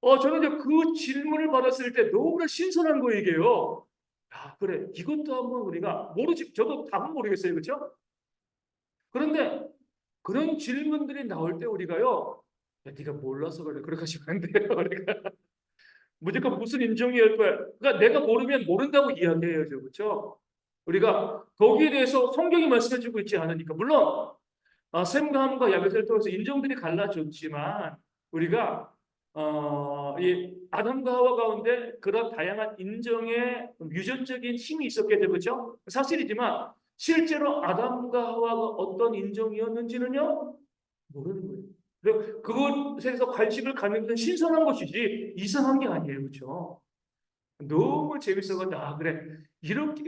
저는 이제 그 질문을 받았을 때 너무나 신선한 거예요, 이게요. 야, 그래. 이것도 한번 우리가 모르지. 저도 답은 모르겠어요. 그렇죠? 그런데 그런 질문들이 나올 때 우리가요. 야, 네가 몰라서 그래. 그렇게 하시면 안 돼요. 우리가 무조건 무슨 인종이일 거야. 그러니까 내가 모르면 모른다고 이야기해야죠. 그렇죠? 우리가 거기에 대해서 성경이 말씀해주고 있지 않으니까. 물론 셈과 함과 야벳을 통해서 인종들이 갈라졌지만 우리가 이 아담과 하와 가운데 그런 다양한 인종의 유전적인 힘이 있었겠죠, 그렇죠? 사실이지만 실제로 아담과 하와가 어떤 인종이었는지는요 모르는 거예요. 그리고 그것에서 관심을 갖는 건 신선한 것이지 이상한 게 아니에요, 그렇죠? 너무 재밌어가지고 그래 이렇게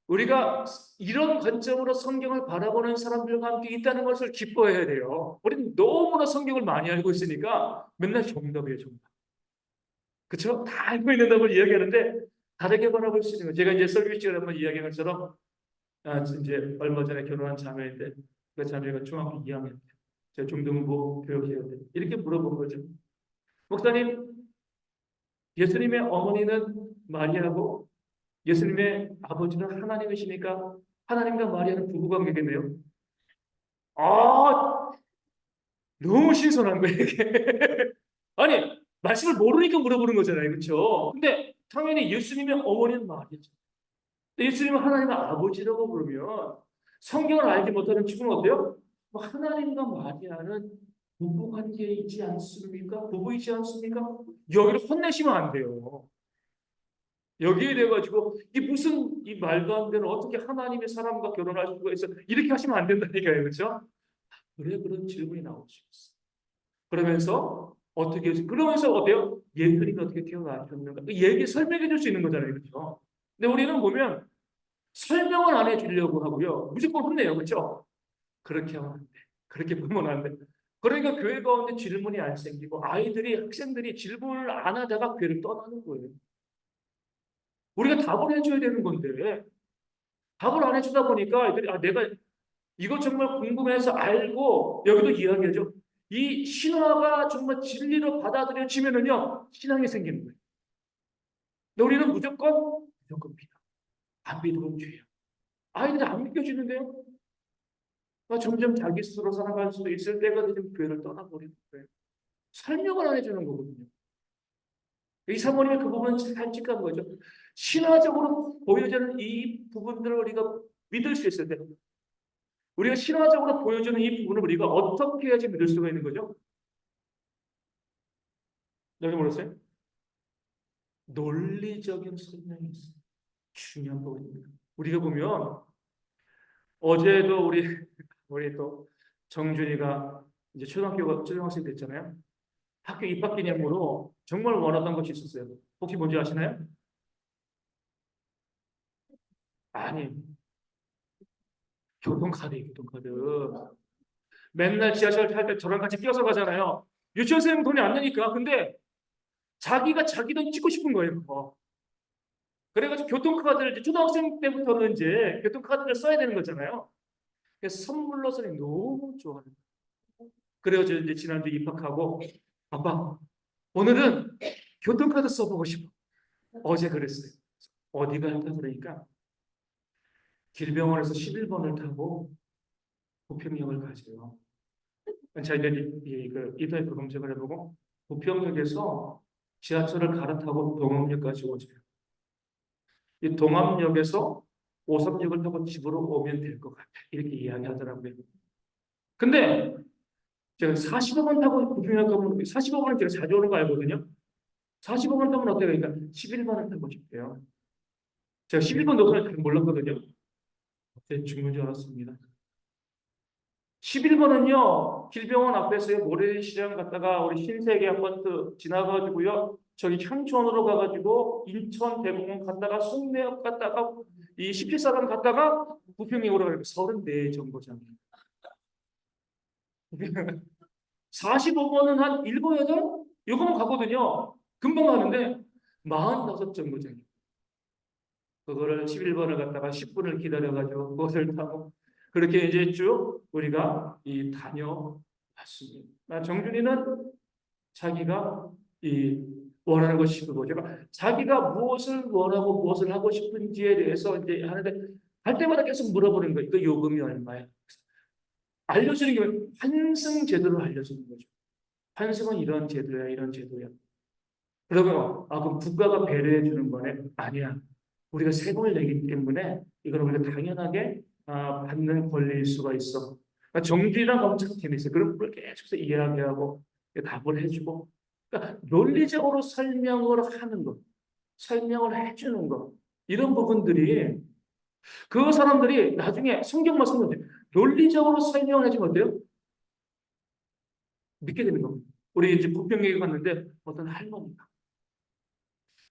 우리가 이런 관점으로 성경을 바라보는 사람들과 함께 있다는 것을 기뻐해야 돼요. 우리는 너무나 성경을 많이 알고 있으니까 맨날 정답이에요, 정답. 그렇죠? 다 알고 있는 답을 이야기하는데 다르게 바라볼 수 있는 거예요. 제가 이제 설교 시간에 한번 이야기한 것처럼 이제 얼마 전에 결혼한 자매인데 그 자매가 중학교 2학년 제가 중등부 교육해야 돼. 이렇게 물어본 거죠. 목사님, 예수님의 어머니는 마리아고 예수님의 아버지는 하나님이시니까 하나님과 마리아는 부부관계겠네요. 아, 너무 신선한 거예요, 이게. 아니, 말씀을 모르니까 물어보는 거잖아요. 그렇죠? 근데 당연히 예수님의 어머니는 마리아죠. 예수님은 하나님의 아버지라고 그러면 성경을 알지 못하는 친구는 어때요? 뭐 하나님과 마리아는 부부관계에 있지 않습니까? 부부이지 않습니까? 여기를 혼내시면 안 돼요. 여기에 대해 가지고 이 무슨 이 말도 안 되는 어떻게 하나님의 사람과 결혼할 수가 있어 이렇게 하시면 안 된다니까요, 그렇죠? 그래 그런 질문이 나올 수 있어. 그러면서 그러면서 어때요? 예수님이 어떻게 태어나셨는가? 그 얘기 설명해 줄 수 있는 거잖아요, 그렇죠? 근데 우리는 보면 설명을 안 해주려고 하고요, 무조건 혼내요, 그렇죠? 그렇게 하면 안 돼. 그렇게 보면 안 돼. 그러니까 교회 가운데 질문이 안 생기고 학생들이 질문을 안 하다가 교회를 떠나는 거예요. 우리가 답을 해줘야 되는 건데 답을 안 해주다 보니까 애들이 내가 이거 정말 궁금해서 알고 여기도 이야기하죠. 이 신화가 정말 진리로 받아들여지면은요 신앙이 생기는 거예요. 근데 우리는 무조건 믿어. 안 믿으면 죄야. 아이들이 안 믿겨지는데요. 점점 자기 스스로 살아갈 수도 있을 때가 되면 교회를 떠나버리는 거예요. 설명을 안 해주는 거거든요. 이 사모님이 그 부분을 잘 찍은 거죠. 신화적으로 보여지는 이 부분들을 우리가 믿을 수 있을 때 우리가 신화적으로 보여주는 이 부분을 우리가 어떻게 해야지 믿을 수가 있는 거죠? 여기 뭐랬어요? 논리적인 설명이 있어요. 중요한 부분입니다. 우리가 보면 어제도 우리 또 정준이가 이제 초등학생 됐잖아요. 학교 입학 기념으로 정말 원하던 것이 있었어요. 혹시 뭔지 아시나요? 아니, 교통카드. 맨날 지하철 탈 때 저랑 같이 뛰어서 가잖아요. 유치원생 돈이 안 되니까. 근데 자기가 자기 돈 찍고 싶은 거예요. 그거. 그래가지고 교통카드를 이제 초등학생 때부터는 이제 교통카드를 써야 되는 거잖아요. 그래서 선물로서는 너무 좋아하는 거예요. 그래가지고 이제 지난주 입학하고 아빠 오늘은 교통카드 써보고 싶어. 어제 그랬어요. 어디 갈까 그러니까 길병원에서 11번을 타고 부평역을 가세요. 저희들이 그 인터넷 검색을 해보고 부평역에서 지하철을 갈아타고 동암역까지 오세요. 이 동암역에서 536을 타고 집으로 오면 될 것 같아. 이렇게 이야기하더라고요. 근데 제가 45번 타고 부평역 가면 45번은 제가 자주 오는 거 알거든요. 45번 타면 어때요? 그러니까 11번을 타고 싶대요. 제가 11번 노선을 잘 몰랐거든요. 그때 죽는 줄 알았습니다. 11번은요, 길병원 앞에서요, 모래시장 갔다가 우리 신세계 아파트 지나가지고요, 저기 향촌으로 가가지고 인천 대공원 갔다가 송내역 갔다가 이 17사단 갔다가 부평역으로 가니까 34 정거장. 45번은 한 7, 8? 요거만 가거든요. 금방 가는데 45 정거장. 그거를 11번을 갖다가 10분을 기다려가지고 그것을 타고 그렇게 이제 쭉 우리가 다녀왔습니다. 정준이는 자기가 원하는 것이 그거죠. 자기가 무엇을 원하고 무엇을 하고 싶은지에 대해서 이제 하는데 할 때마다 계속 물어보는 거예요. 그 요금이 얼마야? 알려주는 게 환승 제도를 알려주는 거죠. 환승은 이런 제도야, 이런 제도야. 그러면 그럼 국가가 배려해 주는 거네? 아니야. 우리가 세금을 내기 때문에 이걸 우리가 당연하게 받는 권리일 수가 있어. 그러니까 정규랑 엄청 재밌어요. 그런 걸 계속해서 이야기하고 답을 해주고, 그러니까 논리적으로 설명을 하는 것, 설명을 해주는 것, 이런 부분들이 그 사람들이 나중에 성경 말씀을 논리적으로 설명을 해주면 어때요? 믿게 되는 겁니다. 우리 이제 부평에 갔는데 어떤 할머니가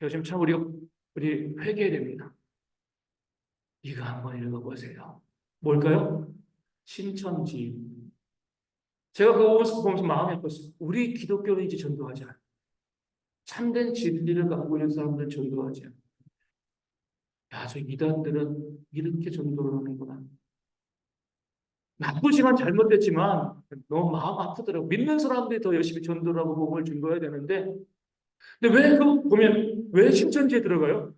요즘 참 우리 회개됩니다. 이거 한번 읽어보세요. 뭘까요? 신천지. 제가 그거 보면서 마음이 아팠어요. 우리 기독교는 이제 전도하지 않아. 참된 진리를 갖고 있는 사람들은 전도하지 않아. 야, 저 이단들은 이렇게 전도를 하는구나. 나쁘지만 잘못됐지만 너무 마음 아프더라고. 믿는 사람들이 더 열심히 전도를 하고 복음을 증거해야 되는데, 근데 왜 그 보면 왜 신천지에 들어가요?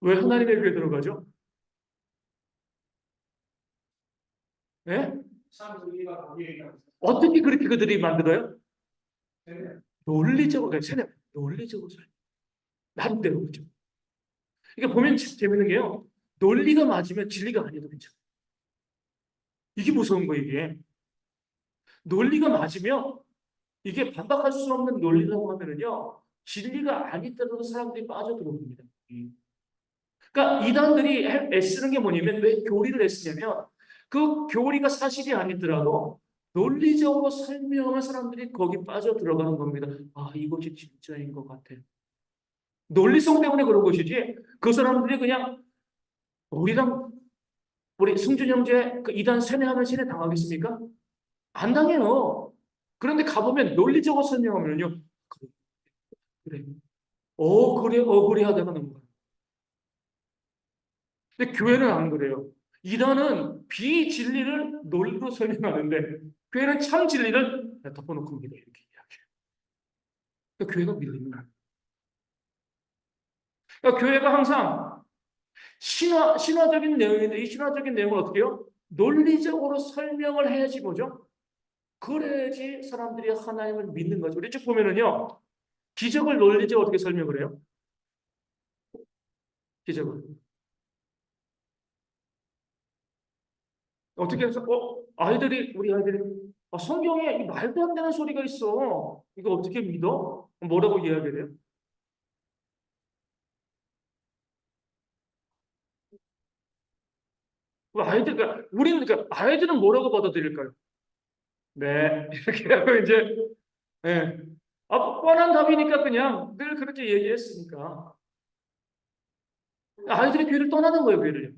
왜 하나님의 교회 들어가죠? 예? 어떻게 그렇게 그들이 만들어요? 논리적으로, 논리적으로 나름대로 그죠. 이게 보면 참 재밌는 게요. 논리가 맞으면 진리가 아니어도 괜찮아. 이게 무서운 거 이게. 논리가 맞으면 이게 반박할 수 없는 논리라고 하면은요. 진리가 아니더라도 사람들이 빠져들어옵니다. 그러니까 이단들이 애쓰는 게 뭐냐면 왜 교리를 애쓰냐면 그 교리가 사실이 아니더라도 논리적으로 설명하면 사람들이 거기 빠져 들어가는 겁니다. 이것이 진짜인 것 같아. 논리성 때문에 그런 것이지 그 사람들이 그냥 우리랑 우리 승준 형제 그 이단 세뇌하면 세뇌 당하겠습니까? 안 당해요. 그런데 가보면 논리적으로 설명하면요. 그래. 그래, 그래 하다가 넘어가요. 근데 교회는 안 그래요. 이단은 비진리를 논리로 설명하는데 교회는 참 진리를 덮어놓고 믿어 이렇게 이야기해요. 그러니까 교회가 밀리는 거예요. 그러니까 교회가 항상 신화적인 내용인데 이 신화적인 내용을 어떻게 해요? 논리적으로 설명을 해야지 뭐죠? 그래야지 사람들이 하나님을 믿는 거죠. 우리 쭉 보면은요. 기적을 논리적으로 어떻게 설명을 해요? 기적을. 어떻게 해서, 우리 아이들이, 성경에 이 말도 안 되는 소리가 있어. 이거 어떻게 믿어? 뭐라고 이야기를 해요? 그러니까 아이들은 뭐라고 받아들일까요? 네. 이렇게 하고 이제, 예. 뻔한 답이니까 그냥 늘 그렇게 얘기했으니까. 아이들이 교회를 떠나는 거예요, 교회를.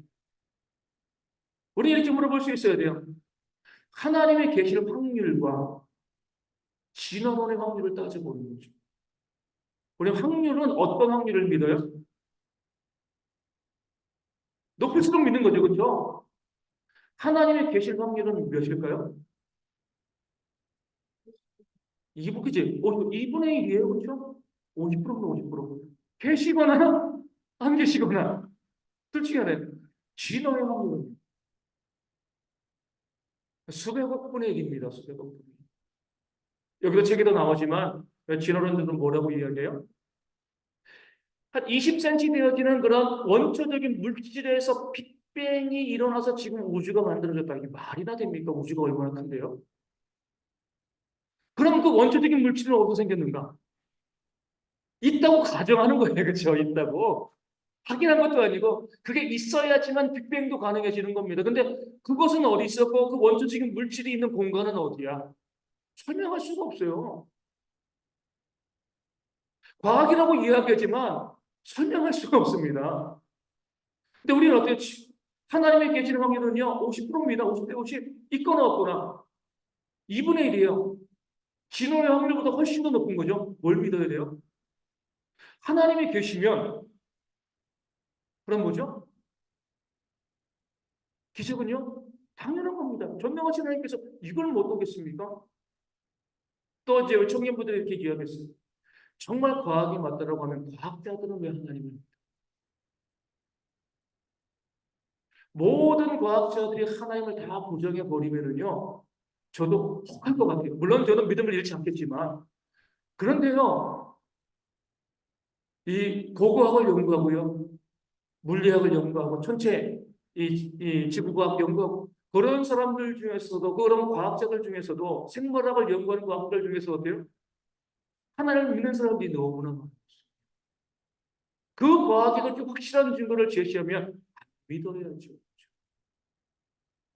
우리 이렇게 물어볼 수 있어야 돼요. 하나님의 계시를 확률과 진화론의 확률을 따져보는 거죠. 우리 확률은 어떤 확률을 믿어요? 높을수록 믿는 거죠, 그렇죠? 하나님의 계실 확률은 몇일까요? 2분, 그지? 2분의 1이에요, 그렇죠? 50%면 50%. 계시거나 안 계시거나 둘 중에 하나예요. 진화의 확률은 수백억 분의 1입니다, 수백억 분의 1. 여기도 책에도 나오지만 진화론들은 뭐라고 이야기해요? 한 20cm 되어지는 그런 원초적인 물질에서 빅뱅이 일어나서 지금 우주가 만들어졌다. 이게 말이나 됩니까? 우주가 얼마나 큰데요? 그럼 그 원초적인 물질은 어디서 생겼는가? 있다고 가정하는 거예요. 그렇죠? 있다고. 확인한 것도 아니고 그게 있어야지만 빅뱅도 가능해지는 겁니다. 근데 그것은 어디 있었고 그 원초적인 물질이 있는 공간은 어디야? 설명할 수가 없어요. 과학이라고 이야기하지만 설명할 수가 없습니다. 근데 우리는 어때요? 하나님의 계시는 확률은요, 50%입니다. 50대 50. 있거나 없거나. 2분의 1이에요. 진화의 확률보다 훨씬 더 높은 거죠. 뭘 믿어야 돼요? 하나님이 계시면, 그럼 뭐죠? 기적은요? 당연한 겁니다. 전능하신 하나님께서 이걸 못 보겠습니까? 또 이제 청년분들이 이렇게 이야기했어요. 정말 과학이 맞다라고 하면 과학자들은 왜 하나님을 모든 과학자들이 하나님을 다 부정해 버리면은요, 저도 혹할 것 같아요. 물론 저는 믿음을 잃지 않겠지만, 그런데요, 이 고고학을 연구하고요, 물리학을 연구하고, 전체 이 지구과학 연구하고, 그런 사람들 중에서도, 그런 과학자들 중에서도, 생물학을 연구하는 과학자들 중에서 어때요? 하나님을 믿는 사람들이 너무나 많아요. 그 과학이 그렇게 확실한 증거를 제시하면 믿어야죠.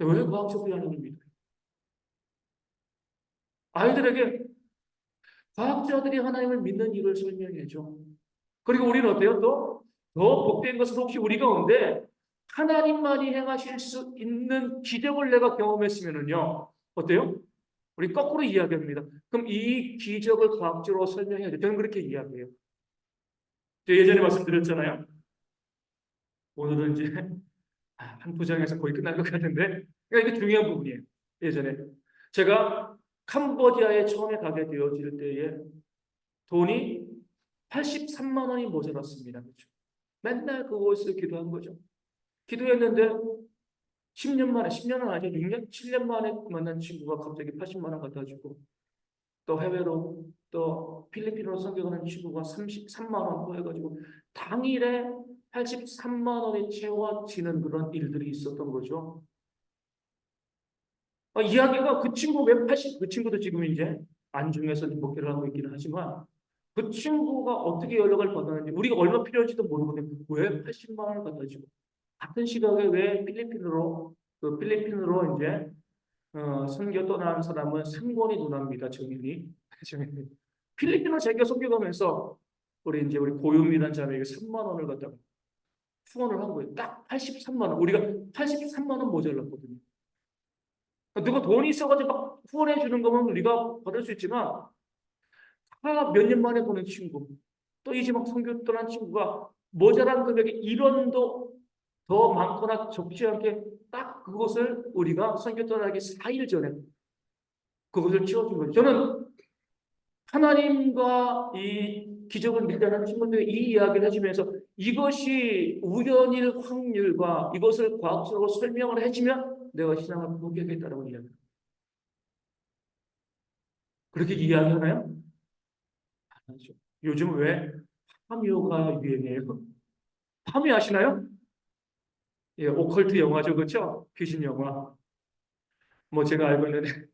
왜 과학적으로 하나님을 믿어요? 아이들에게 과학자들이 하나님을 믿는 이유를 설명해줘. 그리고 우리는 어때요? 또 더 복된 것은 혹시 우리 가운데 하나님만이 행하실 수 있는 기적을 내가 경험했으면은요, 어때요? 우리 거꾸로 이야기합니다. 그럼 이 기적을 과학적으로 설명해야 돼. 저는 그렇게 이야기해요. 제가 예전에 말씀드렸잖아요. 오늘은 이제 한 두 장에서 거의 끝날 것 같은데, 그러니까 이게 중요한 부분이에요. 예전에 제가 캄보디아에 처음에 가게 되어질 때에 돈이 83만 원이 모자랐습니다. 그렇죠? 맨날 그곳에서 기도한 거죠. 기도했는데 10년 만에, 10년은 아니죠. 6년, 7년 만에 만난 친구가 갑자기 80만 원 갖다 주고, 또 해외로, 또 필리핀으로 선교하는 친구가 33만 원 또 해가지고 당일에 83만 원이 채워지는 그런 일들이 있었던 거죠. 이야기가 그 친구 왜 80, 그 친구도 지금 이제 안중에서 목회를 하고 있기는 하지만 그 친구가 어떻게 연락을 받았는지 우리가 얼마 필요한지도 모르거든요. 왜 80만 원을 갖다 주고 같은 시각에 왜 필리핀으로 이제 선교 떠나는 사람은 상권이 누납니다. 정인이. 필리핀으로 자기가 선교 가면서 우리 고유미란 자매에게 3만 원을 갖다가 후원을 한 거예요. 딱 83만 원. 우리가 83만 원 모자랐거든요. 누가 돈이 있어가지고 막 후원해 주는 거면 우리가 받을 수 있지만 몇 년 만에 보는 친구 또 이제 막 선교 떠난 친구가 모자란 금액이 1원도 더 많거나 적지 않게 딱 그것을 우리가 선교 떠나기 4일 전에 그것을 채워준 거죠. 저는 하나님과 이 기적을 믿는 친구들이 이 이야기를 해주면서 이것이 우연일 확률과 이것을 과학적으로 설명을 해주면 내가 신앙을 포기하겠다라고 이야기합니다. 그렇게 이야기하나요? 안 하죠. 요즘 왜 파묘가 유행이에요? 파묘 아시나요? 예, 오컬트 영화죠, 그렇죠? 귀신 영화. 뭐 제가 알고 있는데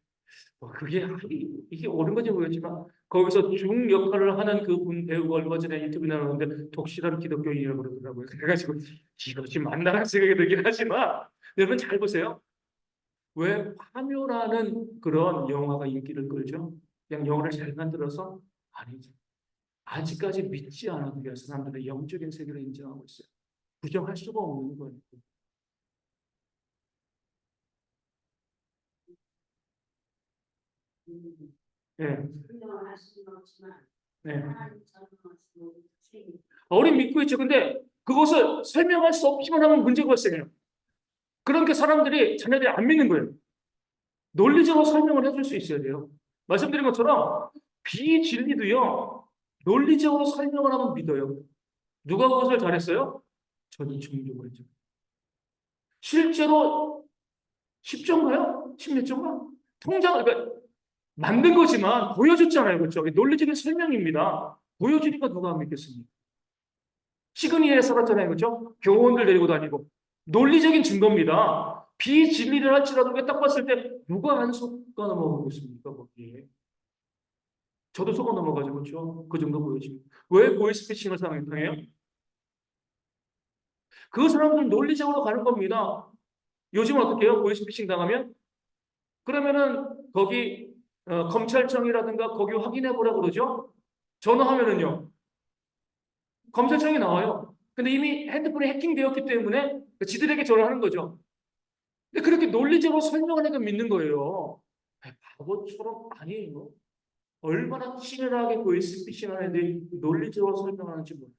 이게 옳은 건지 모르겠지만 거기서 중 역할을 하는 그분 배우가 얼마 전에 인터뷰 나오는데 독실한 기독교인이라고 그러더라고요. 그래가지고 이것이 맞나 생각이 들긴 하지만 여러분 잘 보세요. 왜 파묘라는 그런 영화가 인기를 끌죠? 그냥 영화를 잘 만들어서 아니죠. 아직까지 믿지 않아도 사람들은 영적인 세계를 인정하고 있어요. 부정할 수가 없는 거예요. 네. 네. 우리 믿고 있죠. 근데 그것을 설명할 수 없지만 하면 문제가 발생해요. 그러니까 사람들이 자녀들이 안 믿는 거예요. 논리적으로 설명을 해줄 수 있어야 돼요. 말씀드린 것처럼 비진리도요. 논리적으로 설명을 하면 믿어요. 누가 그것을 잘했어요? 전인청교가 했죠. 실제로 10조인가요? 10몇 조인가? 그러니까 만든 거지만 보여줬잖아요. 그렇죠? 논리적인 설명입니다. 보여주니까 누가 안 믿겠습니까? 시그니에 살았잖아요. 그렇죠? 교원들 데리고 다니고. 논리적인 증거입니다. 비진리를 할지라도 딱 봤을 때 누가 안 속아 넘어가겠습니까? 거기에. 저도 속아 넘어가죠. 그렇죠? 그 정도 보여지면. 왜 보이스피싱을 당해요? 그 사람들은 논리적으로 가는 겁니다. 요즘 어떻게 해요? 보이스피싱 당하면? 그러면은 거기 검찰청이라든가 거기 확인해 보라고 그러죠? 전화하면은요. 검찰청이 나와요. 근데 이미 핸드폰이 해킹되었기 때문에 지들에게 전화하는 거죠. 근데 그렇게 논리적으로 설명하니까 믿는 거예요. 바보처럼 아니에요. 얼마나 치밀하게 보이스피싱하는데 논리적으로 설명하는지 몰라요.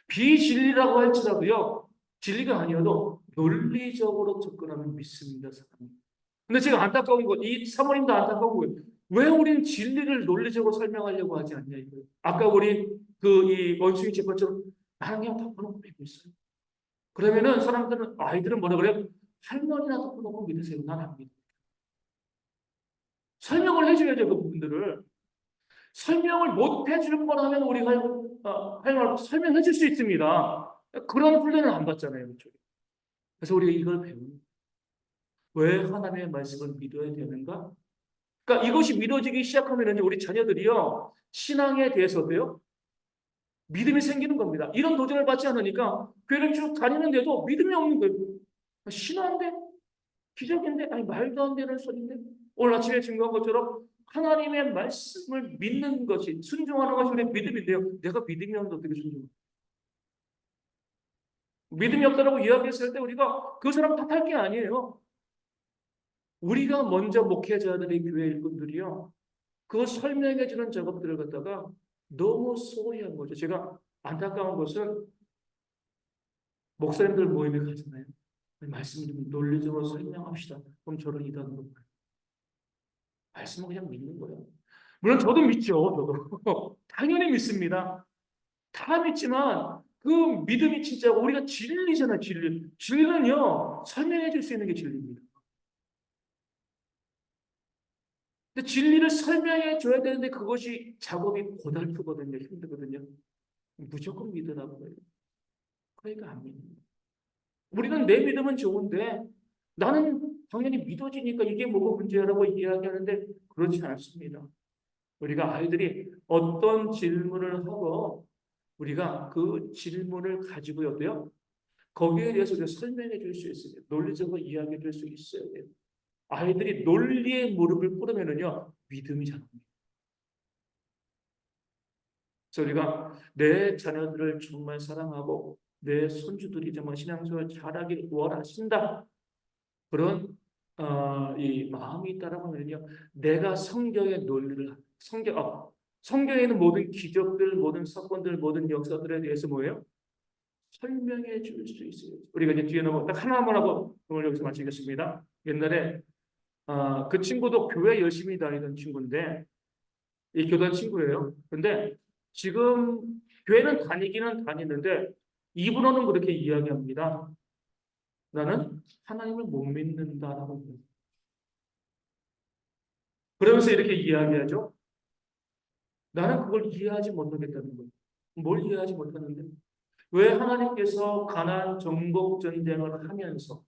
비진리라고 할지라도요. 진리가 아니어도 논리적으로 접근하면 믿습니다. 사람이. 근데 제가 안타까운 건 이 사모님도 안타까운 거예요. 왜 우리는 진리를 논리적으로 설명하려고 하지 않냐 이거예요. 아까 우리 그 이 원숭이 집처럼 나는 그냥 덮어놓고 믿고 있어요. 그러면은 사람들은 아이들은 뭐라 그래요? 할머니나 덮어놓고 믿으세요. 난 안 믿어. 설명을 해줘야죠 그 부분들을. 설명을 못 해줄 거라면 우리가 할 설명해 줄 수 있습니다. 그런 훈련을 안 받잖아요. 그쪽에. 그래서 우리가 이걸 배우는 왜 하나님의 말씀을 믿어야 되는가? 그러니까 이것이 믿어지기 시작하면 우리 자녀들이요 신앙에 대해서도요 믿음이 생기는 겁니다. 이런 도전을 받지 않으니까 교회를 쭉 다니는데도 믿음이 없는 거예요. 신화인데 기적인데 아니 말도 안 되는 소리인데 오늘 아침에 증거한 것처럼 하나님의 말씀을 믿는 것이 순종하는 것이 우리의 믿음인데요. 내가 믿음이 없는데 어떻게 순종해? 믿음이 없다라고 이야기했을 때 우리가 그 사람 탓할 게 아니에요. 우리가 먼저 목회자들의 교회 일꾼들이요. 그 설명해 주는 작업들을 갖다가 너무 소홀히 한 거죠. 제가 안타까운 것은 목사님들 모임에 가잖아요. 말씀을 좀 논리적으로 설명합시다. 그럼 저를 이다는 거예요. 말씀은 그냥 믿는 거예요. 물론 저도 믿죠. 저도. 당연히 믿습니다. 다 믿지만 그 믿음이 진짜 우리가 진리잖아요. 진리. 진리는요. 설명해 줄 수 있는 게 진리입니다. 근데 진리를 설명해 줘야 되는데 그것이 작업이 고달프거든요. 힘들거든요. 무조건 믿으라고 해요. 그러니까 안 믿는 우리는 내 믿음은 좋은데 나는 당연히 믿어지니까 이게 뭐가 문제라고 이야기하는데 그렇지 않습니다. 우리가 아이들이 어떤 질문을 하고 우리가 그 질문을 가지고요. 거기에 대해서 우리가 설명해 줄 수 있어요. 논리적으로 이야기해 줄 수 있어야 돼요. 아이들이 논리의 무릎을 꿇으면은요 믿음이 자랍니다. 그래서 우리가 내 자녀들을 정말 사랑하고 내 손주들이 정말 신앙생활 잘하길 원하신다. 그런 이 마음이 있다라고 하면요, 내가 성경의 논리를 성경에 있는 모든 기적들, 모든 사건들, 모든 역사들에 대해서 뭐예요? 설명해 줄 수 있어요. 우리가 이제 뒤에 넘어 딱 하나만 하고 오늘 여기서 마치겠습니다. 옛날에 그 친구도 교회 열심히 다니던 친구인데 이 교단 친구예요. 근데 지금 교회는 다니기는 다니는데 입으로는 그렇게 이야기합니다. 나는 하나님을 못 믿는다라고. 그러면서 이렇게 이야기하죠. 나는 그걸 이해하지 못하겠다는 거예요. 뭘 이해하지 못하는데? 왜 하나님께서 가나안 정복 전쟁을 하면서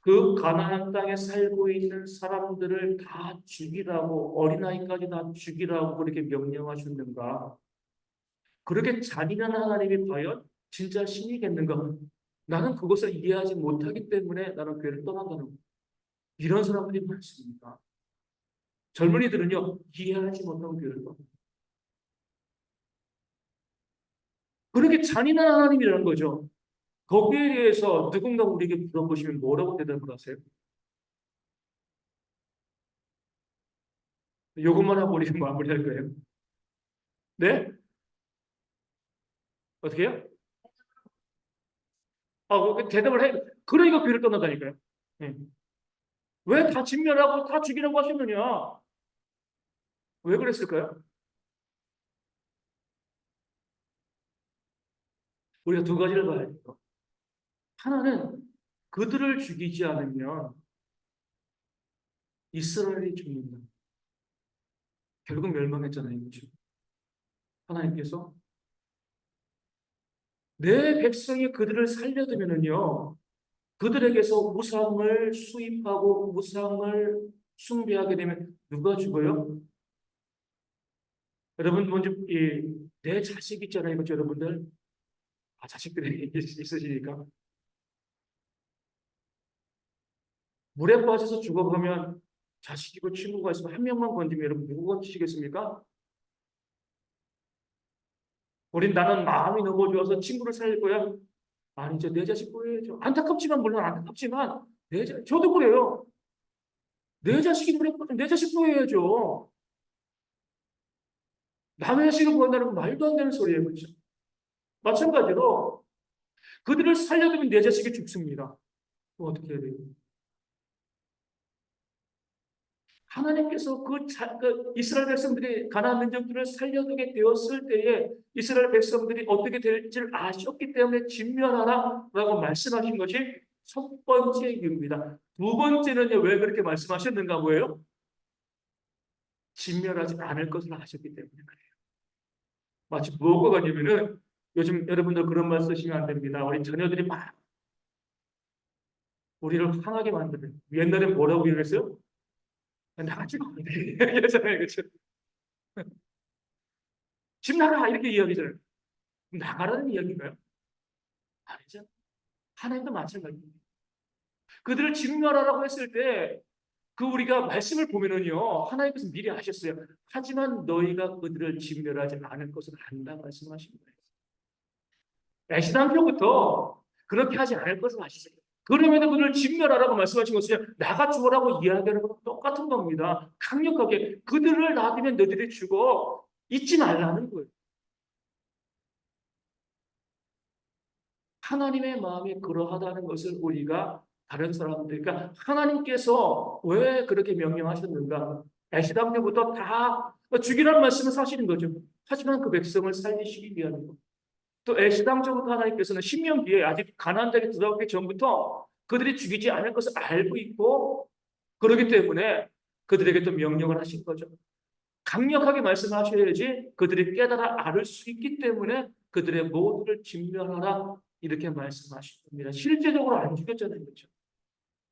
그 가나안 땅에 살고 있는 사람들을 다 죽이라고 어린아이까지 다 죽이라고 그렇게 명령하셨는가? 그렇게 잔인한 하나님이 과연 진짜 신이겠는가? 나는 그것을 이해하지 못하기 때문에 나는 교회를 떠난다는 거예요. 이런 사람들이 많습니다. 젊은이들은요 이해하지 못하고 교회를 떠나요. 그렇게 잔인한 하나님이라는 거죠. 거기에 대해서 누군가 우리에게 물어보시면 뭐라고 대답을 하세요? 이것만 하고 우리가 마무리할 거예요. 네? 어떻게 해요? 그 대답을 해. 그러니까 교회를 떠나다니까요. 네. 왜 다 진멸하고 다 죽이라고 하셨느냐? 왜 그랬을까요? 우리가 두 가지를 봐야 돼요. 하나는 그들을 죽이지 않으면 이스라엘이 죽는다. 결국 멸망했잖아요. 그렇죠? 하나님께서 내 백성이 그들을 살려두면은요, 그들에게서 우상을 수입하고 우상을 숭배하게 되면 누가 죽어요? 여러분 먼저 내 자식 있잖아요, 그렇죠, 여러분들? 자식들이 있으시니까 물에 빠져서 죽어가면 자식이고 친구가 있으면 한 명만 건지면 여러분 누구 건지시겠습니까? 우린 나는 마음이 너무 좋아서 친구를 살릴 거야. 아니죠, 내 자식 구해야죠. 안타깝지만 물론 안타깝지만 저도 그래요. 내 자식이 물에 빠지면 내 자식 구해야죠. 남의 자식을 구한다는 건 말도 안 되는 소리예요, 그렇죠? 마찬가지로 그들을 살려두면 내 자식이 죽습니다. 그럼 어떻게 해야 돼요? 하나님께서 그 이스라엘 백성들이 가나안 민족들을 살려두게 되었을 때에 이스라엘 백성들이 어떻게 될지를 아셨기 때문에 진멸하라라고 말씀하신 것이 첫 번째 이유입니다. 두 번째는요, 왜 그렇게 말씀하셨는가 뭐예요? 진멸하지 않을 것을 아셨기 때문에 그래요. 마치 무엇과 같냐면은 요즘 여러분들 그런 말 쓰시면 안 됩니다. 우리 자녀들이 막 우리를 화나게 만드는. 옛날에 뭐라고 얘기했어요? 나가지 마. 이러잖아요. 그렇죠? 집 나가 이렇게 이야기잖아요. 나가라는 이야기인가요? 아니죠. 하나님도 마찬가지입니다. 그들을 진멸하라고 했을 때 그 우리가 말씀을 보면은요, 하나님께서 미리 아셨어요. 하지만 너희가 그들을 진멸하지 않을 것을 안다 말씀하신 거예요. 애시당초부터 그렇게 하지 않을 것을 아시세요. 그러면 그들을 진멸하라고 말씀하신 것은 나가 죽어라고 이야기하는 것과 똑같은 겁니다. 강력하게 그들을 놔두면 너희들이 죽어 잊지 말라는 거예요. 하나님의 마음이 그러하다는 것을 우리가 다른 사람들, 그러니까 하나님께서 왜 그렇게 명령하셨는가? 애시당초부터 다 죽이라는 말씀을 사실인 거죠. 하지만 그 백성을 살리시기 위한 것. 또 애시당초부터 하나님께서는 신명기에 아직 가나안 땅에 들어가기 전부터 그들이 죽이지 않을 것을 알고 있고 그렇기 때문에 그들에게 또 명령을 하신 거죠. 강력하게 말씀하셔야지 그들이 깨달아 알을 수 있기 때문에 그들의 모두를 진멸하라 이렇게 말씀하십니다. 실제적으로 안 죽였잖아요, 그렇죠?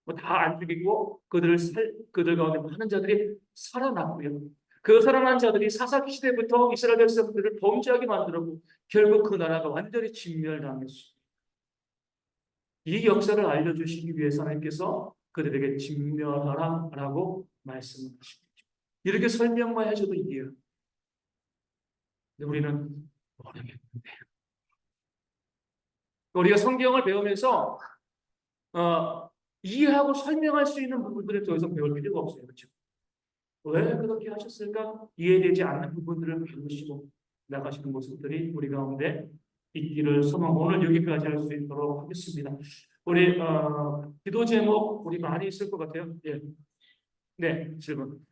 뭐 다 안 죽이고 그들 가운데 많은 자들이 살아났고요. 그 살아난 자들이 사사기 시대부터 이스라엘 백성들을 범죄하게 만들었고 결국 그 나라가 완전히 진멸당했습니다. 이 역사를 알려주시기 위해서 하나님께서 그들에게 진멸하라라고 말씀하십니다. 이렇게 설명만 해줘도 이해요. 근데 우리는 모르겠는데. 우리가 성경을 배우면서 이해하고 설명할 수 있는 부분들을 더 이상 배울 필요가 없어요. 그렇죠? 왜 그렇게 하셨을까? 이해되지 않는 부분들을 배우시고 나가시는 모습들이 우리 가운데 있기를 소망하고 오늘 여기까지 할 수 있도록 하겠습니다. 우리 기도 제목 우리 많이 있을 것 같아요. 예. 네, 질문.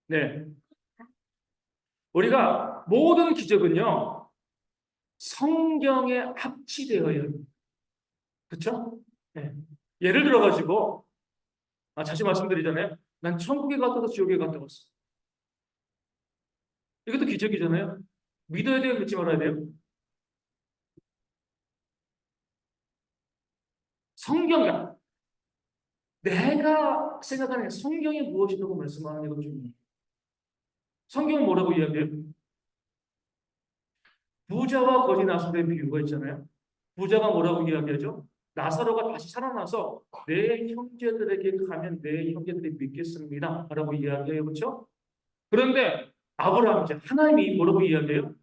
네. 우리가 모든 기적은요, 성경에 합치되어야 합니다. 그렇죠? 네. 예를 들어가지고, 다시 말씀드리잖아요. 난 천국에 갔다 와서 지옥에 갔다 왔어. 이것도 기적이잖아요. 믿어야 돼요, 믿지 말아야 돼요? 성경, 내가 생각하는 성경이 무엇이라고 말씀하는 것 중에 성경은 뭐라고 이야기해요? 부자와 거지 나사로의 비유가 있잖아요. 부자가 뭐라고 이야기하죠? 나사로가 다시 살아나서 내 형제들에게 가면 내 형제들이 믿겠습니다. 라고 이야기해요. 그렇죠? 그런데 아브라함, 이제 하나님이 뭐라고 이야기해요?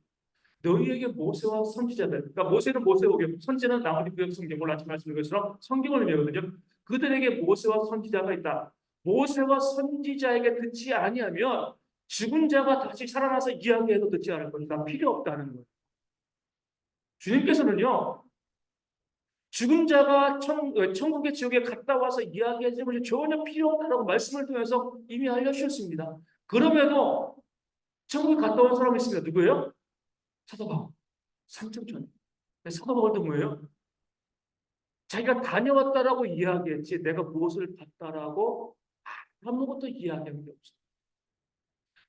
너희에게 모세와 선지자들, 그러니까 모세는 모세오경, 선지자는 나머지 구약 성경을 같이 말씀드린 것처럼 성경을 외우거든요. 그들에게 모세와 선지자가 있다. 모세와 선지자에게 듣지 아니하면 죽은 자가 다시 살아나서 이야기해도 듣지 않을 것이다. 필요 없다는 거예요. 주님께서는요, 죽은 자가 천국의 지옥에 갔다 와서 이야기하지 것이 전혀 필요 없다라고 말씀을 통해서 이미 알려주셨습니다. 그럼에도 천국에 갔다 온 사람이 있습니다. 누구예요? 사도 바울. 3층 사도 바울도 뭐예요? 자기가 다녀왔다라고 이야기했지 내가 무엇을 봤다라고 아무것도 이야기한 게 없어요.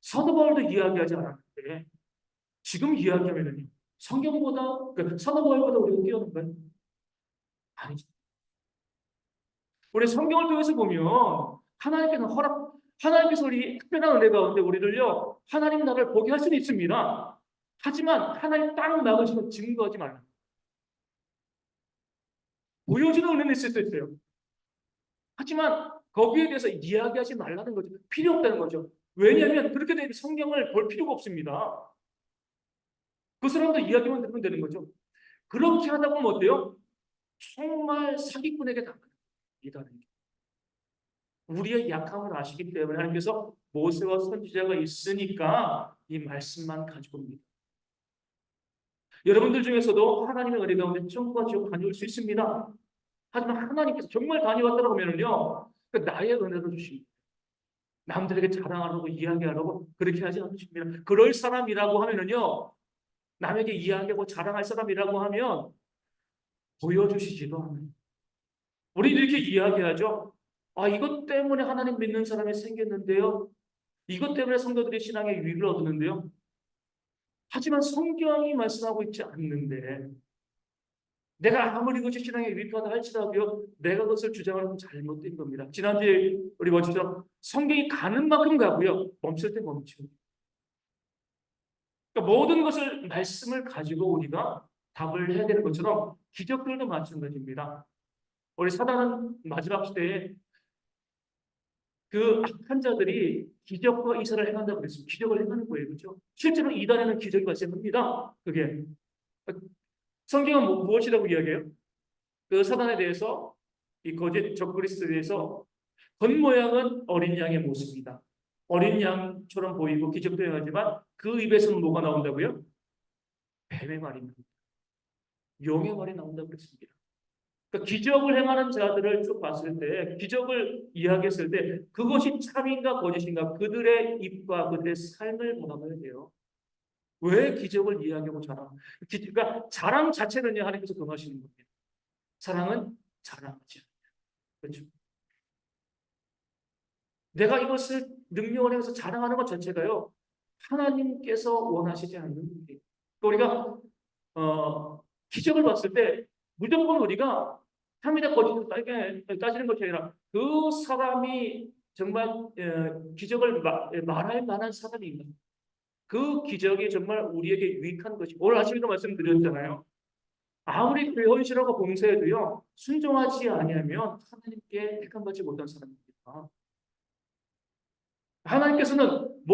사도 바울도 이야기하지 않았는데 지금 이야기하면은 성경보다 사도 바울보다 우리가 뛰어난 거예요? 아니죠. 우리 성경을 통해서 보면 하나님께서 우리 특별한 은혜 가운데 우리를요 하나님 나라를 보게 할 수는 있습니다. 하지만 하나님 딱 막으시면 증거하지 말라. 보여주는 은혜는 있을 수 있어요. 하지만 거기에 대해서 이야기하지 말라는 거죠. 필요 없다는 거죠. 왜냐하면 그렇게 되면 성경을 볼 필요가 없습니다. 그 사람도 이야기만 들으면 되는 거죠. 그렇게 하다 보면 어때요? 정말 사기꾼에게 당합니다. 우리의 약함을 아시기 때문에 하나님께서 모세와 선지자가 있으니까 이 말씀만 가지고 옵니다. 여러분들 중에서도 하나님의 은혜 가운데 천국과 지옥 다녀올 수 있습니다. 하지만 하나님께서 정말 다녀왔다고 하면은요, 나의 은혜를 주십니다. 남들에게 자랑하려고 이야기하려고 그렇게 하지 않으십니다. 그럴 사람이라고 하면은요, 남에게 이야기하고 자랑할 사람이라고 하면 보여주시지도 않아요. 우리 이렇게 이야기하죠. 아, 이것 때문에 하나님 믿는 사람이 생겼는데요. 이것 때문에 성도들이 신앙의 유익을 얻는데요. 하지만 성경이 말씀하고 있지 않는데 내가 아무리 그것이 신앙의 유익하다 할지라도요. 내가 그것을 주장하는 건 잘못된 겁니다. 지난주에 우리 뭐죠? 성경이 가는 만큼 가고요. 멈출 때 멈추고. 그러니까 모든 것을 말씀을 가지고 우리가 답을 해야 되는 것처럼 기적들도 마찬가지입니다. 우리 사단은 마지막 시대에 그 악한 자들이 기적과 이사를 행한다고 그랬습니다. 기적을 행하는 거예요. 그렇죠? 실제로 이단에는 기적이 발생합니다. 그게. 성경은 무엇이라고 이야기해요? 그 사단에 대해서 이 거짓 적그리스도에 대해서 겉모양은 어린 양의 모습이다. 어린 양처럼 보이고 기적도 행하지만 그 입에서는 뭐가 나온다고요? 뱀의 말이 나온다. 용의 말이 나온다고 그랬습니다. 그러니까 기적을 행하는 자들을 쭉 봤을 때, 기적을 이야기했을 때 그것이 참인가 거짓인가 그들의 입과 그들의 삶을 보아야 돼요. 왜 기적을 이야기하고 자랑? 그러니까 자랑 자체는요 하나님께서 금하시는 겁니다. 사랑은 자랑하지 않아요. 그렇죠? 내가 이것을 능력을 해서 자랑하는 것 자체가요 하나님께서 원하시지 않는 일이에요. 우리가 기적을 봤을 때 무조건 우리가 참이다 거짓을 따지는 것이 아니라 그 사람이 정말 기적을 말할 만한 사람인가? 그 기적이 정말 우리에게 유익한 것이 오늘 아침에도 말씀드렸잖아요. 아무리 헌신하고 봉사해도요 순종하지 아니하면 하나님께 택함받지 못한 사람입니다. 하나님께서는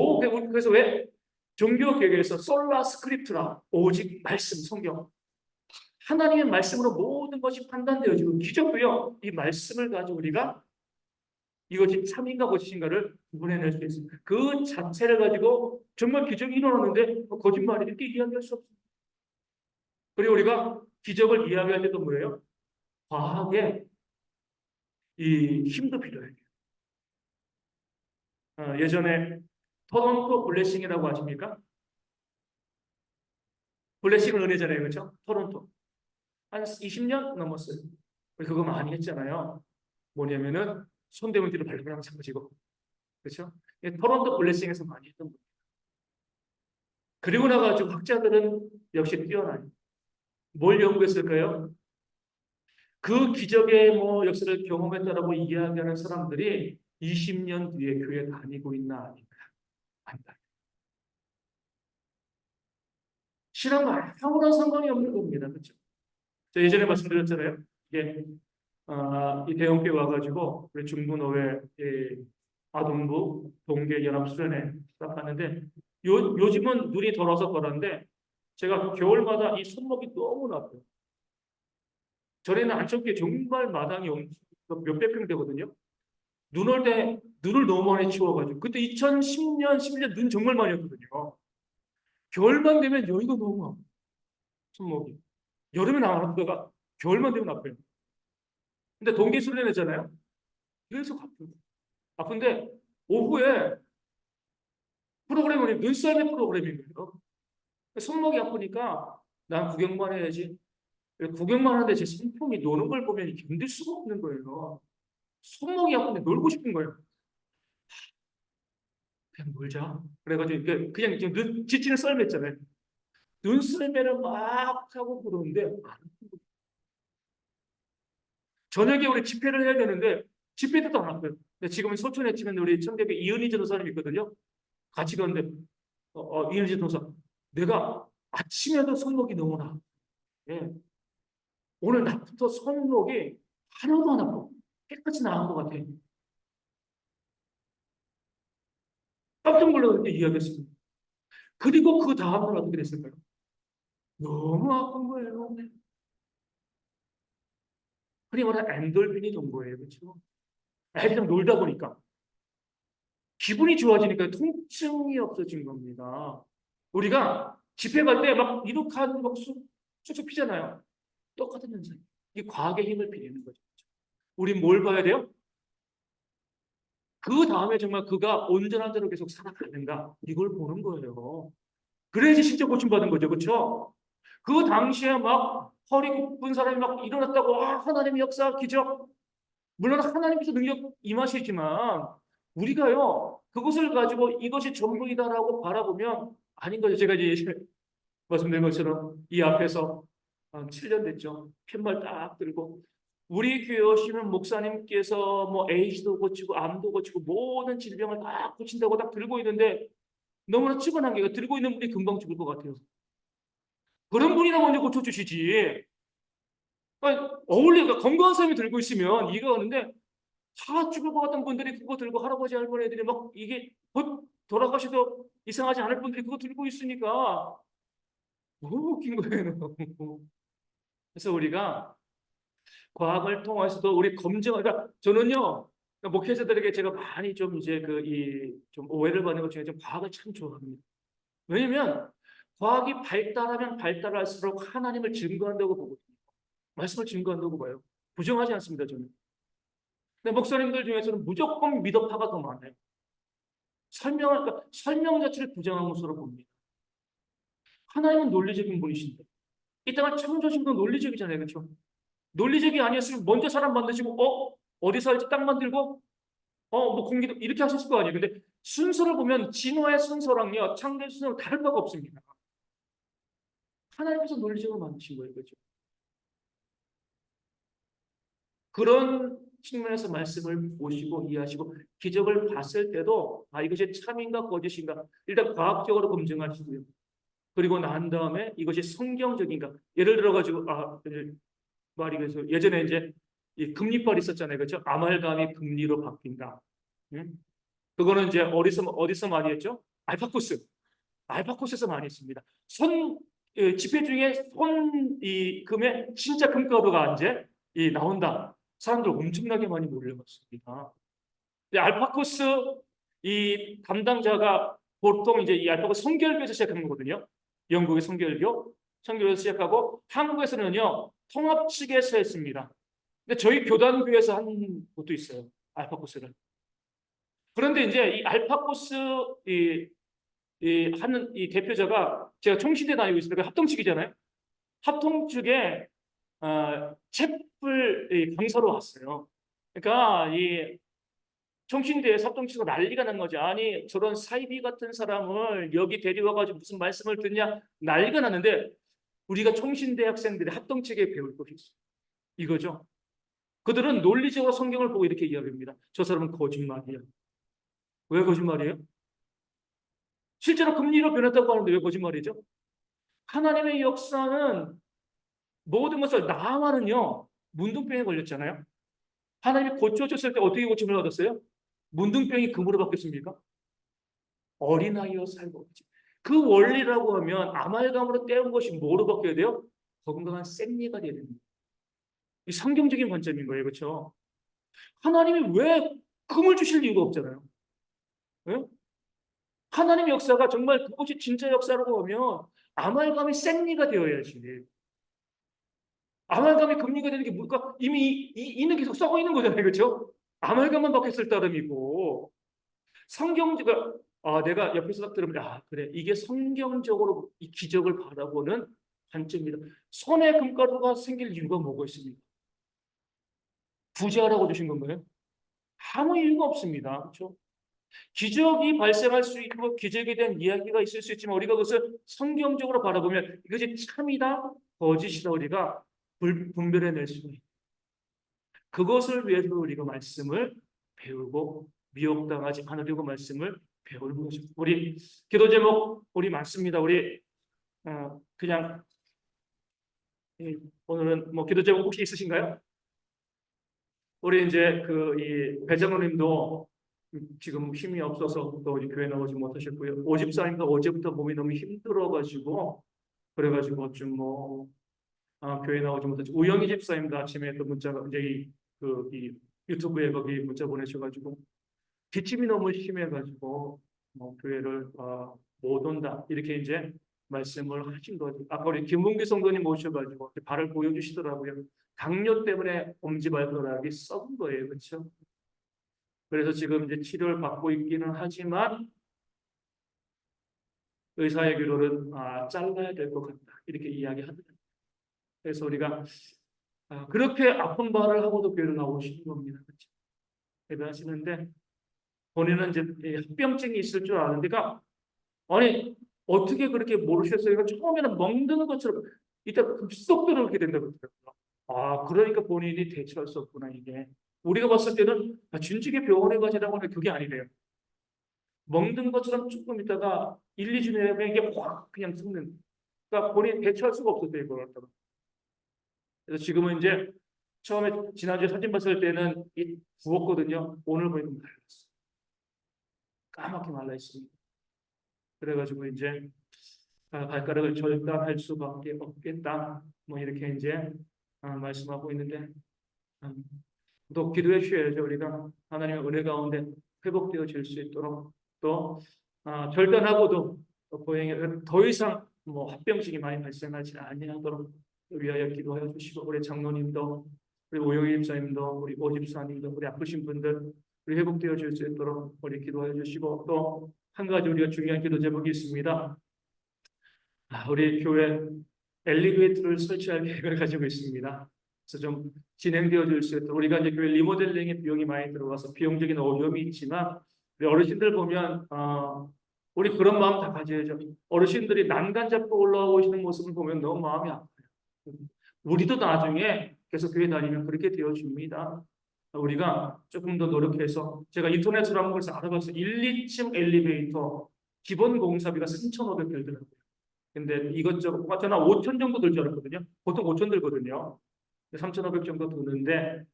그래서 왜 종교 개혁에서 솔라 스크립트라 오직 말씀 성경 하나님의 말씀으로 모든 것이 판단되어지고 기적도요 이 말씀을 가지고 우리가 이것이 참인가 거짓인가를 구분해낼 수 있습니다. 그 자체를 가지고 정말 기적이 일어났는데 거짓말이 이렇게 이야기할 수 없습니다. 그리고 우리가 기적을 이야기할 때도 뭐예요? 과학의 이 힘도 필요해요. 예전에 토론토 블레싱이라고 아십니까? 블레싱은 은혜잖아요. 그렇죠? 토론토. 한 20년 넘었어요. 우리 그거 많이 했잖아요. 뭐냐면은 손대문 뒤로 발가락 잡아지고. 그렇죠? 토론토 블레싱에서 많이 했던 거예요. 그리고 나가지고 학자들은 역시 뛰어나요. 뭘 연구했을까요? 그 기적의 역사를 경험했다라고 이야기하는 사람들이 20년 뒤에 교회 다니고 있나 아닌가. 신앙과 아무런 상관이 없는 겁니다. 그렇죠? 저 예전에 말씀드렸잖아요. 이게 이 대형교회 와가지고 우리 중부노회 아동부 동계 연합 수련회 딱 갔는데 요즘은 눈이 덜어서 그런데 제가 겨울마다 이 손목이 너무 나빠요. 전에는 안쪽에 정말 마당이 몇백 평 되거든요. 눈 올 때 눈을 너무 많이 치워가지고 그때 2010년 11년 눈 정말 많이 왔거든요. 겨울만 되면 여기가 너무 아파요. 손목이. 여름엔 안 아프다가 겨울만 되면 아파요. 근데 동계 수련회잖아요. 계속 아파요. 아픈데 오후에 프로그램은 눈썰매 프로그램인 거예요. 손목이 아프니까 난 구경만 해야지. 구경만 하는데 제 손목이 노는 걸 보면 견딜 수가 없는 거예요. 손목이 아픈데 놀고 싶은 거예요. 그냥 놀자. 그래가지고 그냥 지치는 썰매잖아요. 눈썰매를 막 타고 그러는데 저녁에 우리 집회를 해야 되는데 집회 때도 안 왔어요. 근데 지금은 소천에 치면 우리 청대교 이은희 전도사님 있거든요. 같이 가는데 이은희 전도사 내가 아침에도 손목이 너무나 예. 오늘 낮부터 손목이 하나도 안 아파. 깨끗이 나은 것 같아. 깜짝 놀라서 이야기했습니다. 그리고 그 다음날 어떻게 됐을까요? 너무 아픈 거예요. 흔히 말하는 엔돌핀이 돈 거예요. 그렇죠? 애들이랑 놀다 보니까 기분이 좋아지니까 통증이 없어진 겁니다. 우리가 집회 갈 때 막 이렇게 하는 막 쑥쑥 피잖아요. 똑같은 현상. 이 과학의 힘을 빌리는 거죠. 우리 뭘 봐야 돼요? 그 다음에 정말 그가 온전한 대로 계속 살아가는가 이걸 보는 거예요. 그래야지 진짜 고침받은 거죠. 그렇죠? 그 당시에 막 허리 굽은 사람이 막 일어났다고 하나님의 역사 기적 물론 하나님께서 능력 임하시지만 우리가요 그것을 가지고 이것이 전부이다라고 바라보면 아닌 거죠. 제가 이제 말씀드린 것처럼 이 앞에서 한 7년 됐죠. 팻말 딱 들고 우리 교회 오시는 목사님께서 뭐 에이즈도 고치고 암도 고치고 모든 질병을 다 고친다고 딱 들고 있는데 너무나 측은한 게 들고 있는 분이 금방 죽을 것 같아요. 그런 분이나 먼저 고쳐주시지. 그러니까 어울리가 건강한 사람이 들고 있으면 이해가 가는데 다 죽을 것 같은 분들이 그거 들고 할아버지 할머니들이 막 이게 곧 돌아가셔도 이상하지 않을 분들이 그거 들고 있으니까 너무 웃긴 거예요. 그래서 우리가 과학을 통해서도 우리 검증, 그러니까 저는요 목회자들에게 제가 많이 좀 이제 그 이 좀 오해를 받는 것 중에 좀 과학을 참 좋아합니다. 왜냐면 과학이 발달하면 발달할수록 하나님을 증거한다고 보거든요. 말씀을 증거한다고 봐요. 부정하지 않습니다, 저는. 근데 목사님들 중에서는 무조건 미덕파가 더 많아요. 그러니까 설명 자체를 부정한 것으로 봅니다. 하나님은 논리적인 분이신데 이 땅을 창조하신 분 논리적이잖아요, 그렇죠? 논리적이 아니었으면 먼저 사람 만드시고 어디 살지 땅 만들고 뭐 공기도 이렇게 하셨을 거 아니에요. 근데 순서를 보면 진화의 순서랑요 창조의 순서는 다를 바가 없습니다. 하나님께서 논리적으로 만드신 거예요, 그렇죠? 그런 측면에서 말씀을 보시고 이해하시고 기적을 봤을 때도 이것이 참인가 거짓인가 일단 과학적으로 검증하시고요. 그리고 난 다음에 이것이 성경적인가 예를 들어 가지고 말이 그래서 예전에 이제 이 금리빨 있었잖아요, 그렇죠? 아말감이 금리로 바뀐다. 응? 그거는 이제 어디서 많이 했죠? 알파코스에서 많이 했습니다. 지폐 중에 이 금의 진짜 금가루가 이제 나온다. 사람들 엄청나게 많이 몰려갔습니다. 알파코스 이 담당자가 보통 이제 이 알파코스 성결교에서 시작한 거거든요. 영국의 성결교에서 시작하고 한국에서는요 통합 측에서 했습니다. 근데 저희 교단교에서 한 것도 있어요. 알파코스를. 그런데 이제 이 알파코스 하는 이 대표자가 제가 총신대 다니고 있습니다. 합동 측이잖아요. 합동 측에 챕을 강사로 왔어요. 그러니까 이 총신대에 합동치고 난리가 난 거죠. 아니 저런 사이비 같은 사람을 여기 데려와가지고 무슨 말씀을 듣냐 난리가 났는데 우리가 총신대 학생들이 합동측에 배울 것이 있어요. 이거죠. 그들은 논리적으로 성경을 보고 이렇게 이야기합니다. 저 사람은 거짓말이야. 왜 거짓말이에요? 실제로 금리로 변했다고 하는데 왜 거짓말이죠? 하나님의 역사는 모든 것을 나만은요 문둥병에 걸렸잖아요. 하나님이 고쳐줬을 때 어떻게 고침을 얻었어요? 문둥병이 금으로 바뀌었습니까? 어린아이여 살고 있지. 그 원리라고 하면 아말감으로 떼운 것이 뭐로 바뀌어야 돼요? 건강한 생리가 되야 됩니다. 이 성경적인 관점인 거예요. 그렇죠? 하나님이 왜 금을 주실 이유가 없잖아요. 네? 하나님의 역사가 정말 그것이 진짜 역사라고 하면 아말감이 생리가 되어야지. 아말감이 금리가 되는 게 뭘까? 이미 이는 계속 썩어 있는 거잖아요. 그렇죠? 아말감만 바뀌었을 따름이고 성경적으로 내가 옆에서 딱 들으면 그래 이게 성경적으로 이 기적을 바라보는 관점입니다. 손에 금가루가 생길 이유가 뭐가 있습니까? 부자라고 주신 건가요? 아무 이유가 없습니다. 그렇죠? 기적이 발생할 수 있고 기적에 대한 이야기가 있을 수 있지만 우리가 그것을 성경적으로 바라보면 이것이 참이다 거짓이다 우리가 분별해낼 수가 있습니다. 그것을 위해서 우리가 말씀을 배우고 미혹당하지 않으려고 말씀을 배우는 거죠. 우리 기도 제목 우리 많습니다. 우리 그냥 오늘은 뭐 기도 제목 혹시 있으신가요? 우리 이제 이 배정우님도 지금 힘이 없어서 또 우리 교회 나오지 못하셨고요. 오집사님도 어제부터 몸이 너무 힘들어가지고 그래가지고 좀 교회 나오지 못했죠. 우영희 집사님도 아침에 또 문자가 이제 이 유튜브에 거기 문자 보내셔가지고 기침이 너무 심해가지고 교회를 못 온다 이렇게 이제 말씀을 하신 거죠. 아까 우리 김문기 성도님 모셔가지고 발을 보여주시더라고요. 당뇨 때문에 엄지발가락이 썩은 거예요. 그렇죠? 그래서 지금 이제 치료를 받고 있기는 하지만 의사에게로는 잘라야 될 것 같다. 이렇게 이야기하더라고요. 그래서 우리가 그렇게 아픈 말을 하고도 교회를 나오시는 겁니다. 그렇죠? 예배하시는데 본인은 이제 합병증이 있을 줄 아는데, 아니 어떻게 그렇게 모르셨어요? 처음에는 멍드는 것처럼 이따 급속도로 그렇게 된다고 그러더라고요. 그러니까 본인이 대처할 수 없구나. 이게 우리가 봤을 때는 진즉에 병원에 가시라고 하면 그게 아니래요. 멍든 것처럼 조금 있다가 1, 2주 내에 이게 확 그냥 썩는. 그러니까 본인이 대처할 수가 없었대요. 이걸 갖다가. 그래서 지금은 이제 처음에 지난주에 사진 봤을 때는 부었거든요. 오늘 보니까 말랐어. 까맣게 말라 있습니다. 그래가지고 이제 발가락을 절단할 수밖에 없겠다. 뭐 이렇게 이제 말씀하고 있는데, 또 기도해 주셔야죠. 우리가 하나님의 은혜 가운데 회복되어질 수 있도록, 또 절단하고도 또 보행에 더 이상 뭐 합병증이 많이 발생하지 아니하도록 위하여 기도하여 주시고, 우리 장로님도, 우리 오영희 집사님도, 우리 오 집사님도, 우리 아프신 분들 우리 회복되어질 수 있도록 우리 기도하여 주시고, 또 한 가지 우리가 중요한 기도 제목이 있습니다. 우리 교회 엘리베이터를 설치할 계획을 가지고 있습니다. 그래서 좀 진행되어질 수 있도록, 우리가 이제 교회 리모델링에 비용이 많이 들어가서 비용적인 어려움이 있지만, 우리 어르신들 보면 우리 그런 마음 다 가져야죠. 어르신들이 난간 잡고 올라오시는 모습을 보면 너무 마음이 아파요. 우리도 나중에 계속 교회 다니면 그렇게 되어줍니다. 우리가 조금 더 노력해서, 제가 인터넷으로 한번 그래서 알아봤어요. 1, 2층 엘리베이터 기본 공사비가 3,500 들더라고요. 근데 이것저것 저는 5천 정도 들 줄 알았거든요. 보통 5천 들거든요. 3,500 정도 드는데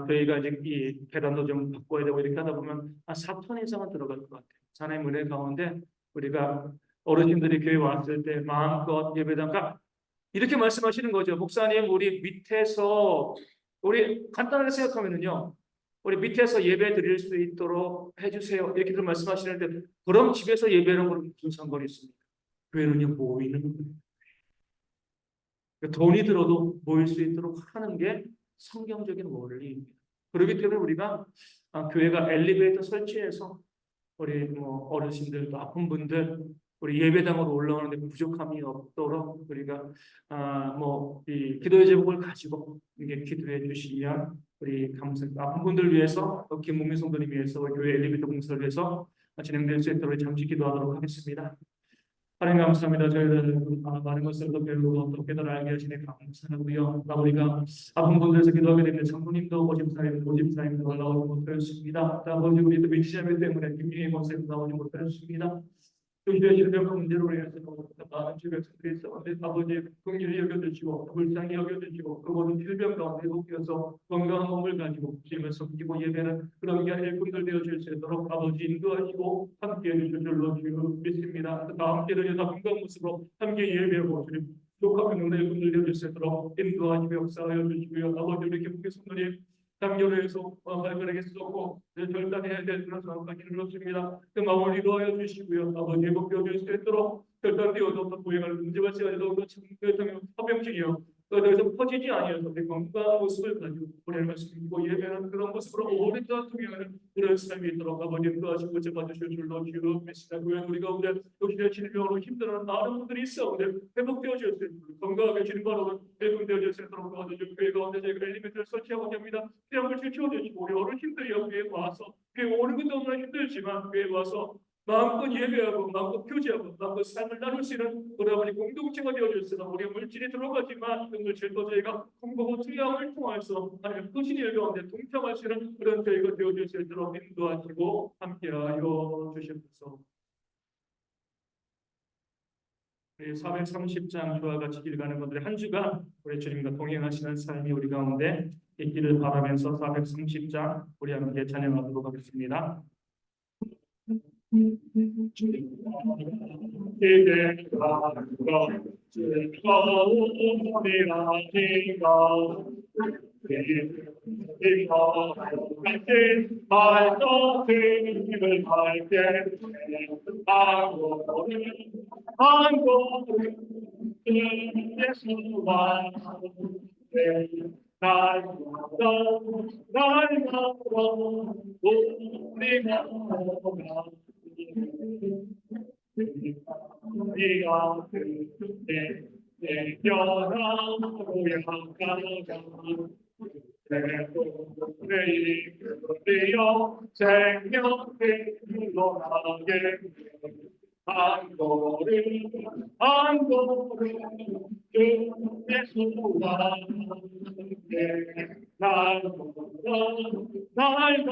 저희가 이제 이 계단도 좀 바꿔야 되고 이렇게 하다 보면 4천 이상은 들어갈 것 같아요. 하나님 은혜 가운데 우리가 어르신들이 교회 왔을 때 마음껏 예배당가 이렇게 말씀하시는 거죠. 목사님, 우리 밑에서 우리 간단하게 생각하면은요, 우리 밑에서 예배 드릴 수 있도록 해주세요. 이렇게 말씀하시는데, 그럼 집에서 예배하는 건 무슨 상관이 있습니까? 교회는요 모이는 거예요. 돈이 들어도 모일 수 있도록 하는 게 성경적인 원리입니다. 그렇기 때문에 우리가 교회가 엘리베이터 설치해서 우리 뭐 어르신들, 또 아픈 분들 우리 예배당으로 올라오는데 부족함이 없도록 우리가 이 기도의 제목을 가지고 이게 기도해 주시면 우리 감사합니다. 아픈 분들 위해서, 또 김문민 성도님 위해서, 교회 엘리베이터 공사를 위해서 진행될 수 있도록 잠시 기도하도록 하겠습니다. 하나님 감사합니다. 저희들 많은 것을 더 배우고 또 깨달아 알게 하시니 감사하고요. 우리가 아픈 분들에서 기도하게 되면 장로님도 오집사님도 올라오지 못하였습니다. 아버지, 우리도 위치자매 때문에 김민희 권사님 나오지 못하였습니다. 교실의 질병과 문제로 인해서 많은 질병들이 있었는데 아버지 긍휼히 여겨주시고 불쌍히 여겨주시고 그 모든 질병 가운데 회복되어서 건강한 몸을 가지고 주님을 섬기고 예배는 그런 귀한 일꾼들 되어질 수 있도록 아버지 인도하시고 함께해 주실 줄로 주님 믿습니다. 다 함께 되어서 건강한 모습으로 함께 예배하고 주님 독하게 눈의 일꾼들 되어질 수 있도록 인도하시며 역사하여 주시고요. 아버지, 우리 기쁘게 성도님 당뇨로 해서 발가락에 썩고 절단해야 될 그런 상황까지 이르렀습니다. 그 마음을 이루어여 주시고요. 아버지, 회복되어질 수 있도록 절단되어도 보행할 문제가 있어도 합병증이요. 더 이상 퍼지지 아니하여서 건강한 모습을 가지고 보낼 말씀이고 예배는 그런 모습으로 오랫동안 통행하는 그런 삶이 있도록 아버지 인도하시고 제봐주실 줄로 주로 믿습니다. 우리 가운데 욕실의 질병으로 힘들어하는 많은 분들이 있어 회복되어질 수 있도록 건강하게 진행하고 회복되어질 수 있도록 도와주시고 교회 가운데 저희가 엘리베이터를 설치하고자 합니다. 필요한 걸 채워주시고 우리 어르신들이 교회에 와서 교회 오는 것도 너무나 힘들지만 교회에 와서 마음껏 예배하고 마음껏 교제하고 마음껏 삶을 나눌 수 있는 우리 아버지 공동체가 되어주시다. 우리 물질이 들어가지만 그 물질도 저희가 공부하고 투양을 통해서 하나님 크신 일 가운데 동참할 수 있는 그런 저희가 되어줄 수 있도록 인도하시고 함께하여 주시옵소서. 430장 주와 같이 길가는 분들의 한 주간 우리 주님과 동행하시는 삶이 우리 가운데 있기를 바라면서 430장 우리 함께 찬양하도록 하겠습니다. 날마다 우리가 우리가 그때 내 변화로 향하자 내의 그대여 생명의 물러나게 한 걸음 한 걸음 주 예수와 함께 날마다 우리가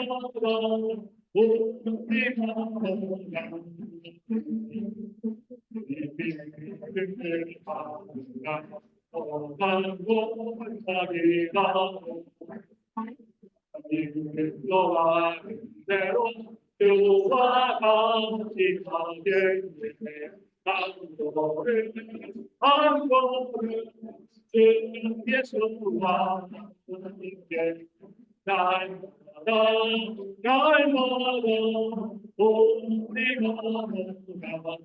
너와 대로 주와 같이 가게 한 걸음 주 예수와 함께 날마다 우리가 나가니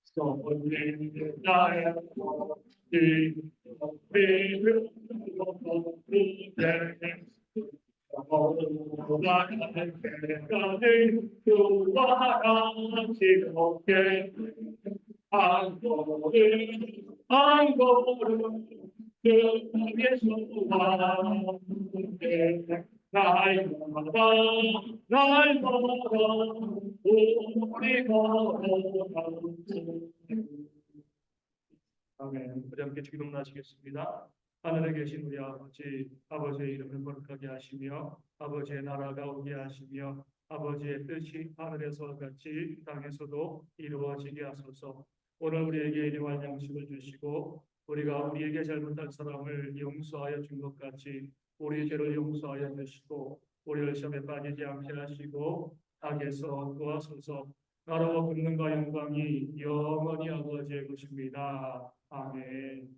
쏘는 나의 한 걸음 그 예수와 함께 날마다 우리가 아멘. 우리 함께 기도하시겠습니다. 하늘에 계신 우리 아버지, 아버지의 이름을 거룩하게 하시며 아버지의 나라가 오게 하시며 아버지의 뜻이 하늘에서 같이 땅에서도 이루어지게 하소서. 오늘 우리에게 일용할 양식을 주시고 우리가 우리에게 잘못한 사람을 용서하여 준 것 같이 우리 죄를 용서하여 주시고 우리를 시험에 빠지지 않게 하시고 악에서 도와소서. 나라와 권능과 영광이 영원히 아버지의 것입니다. 아멘.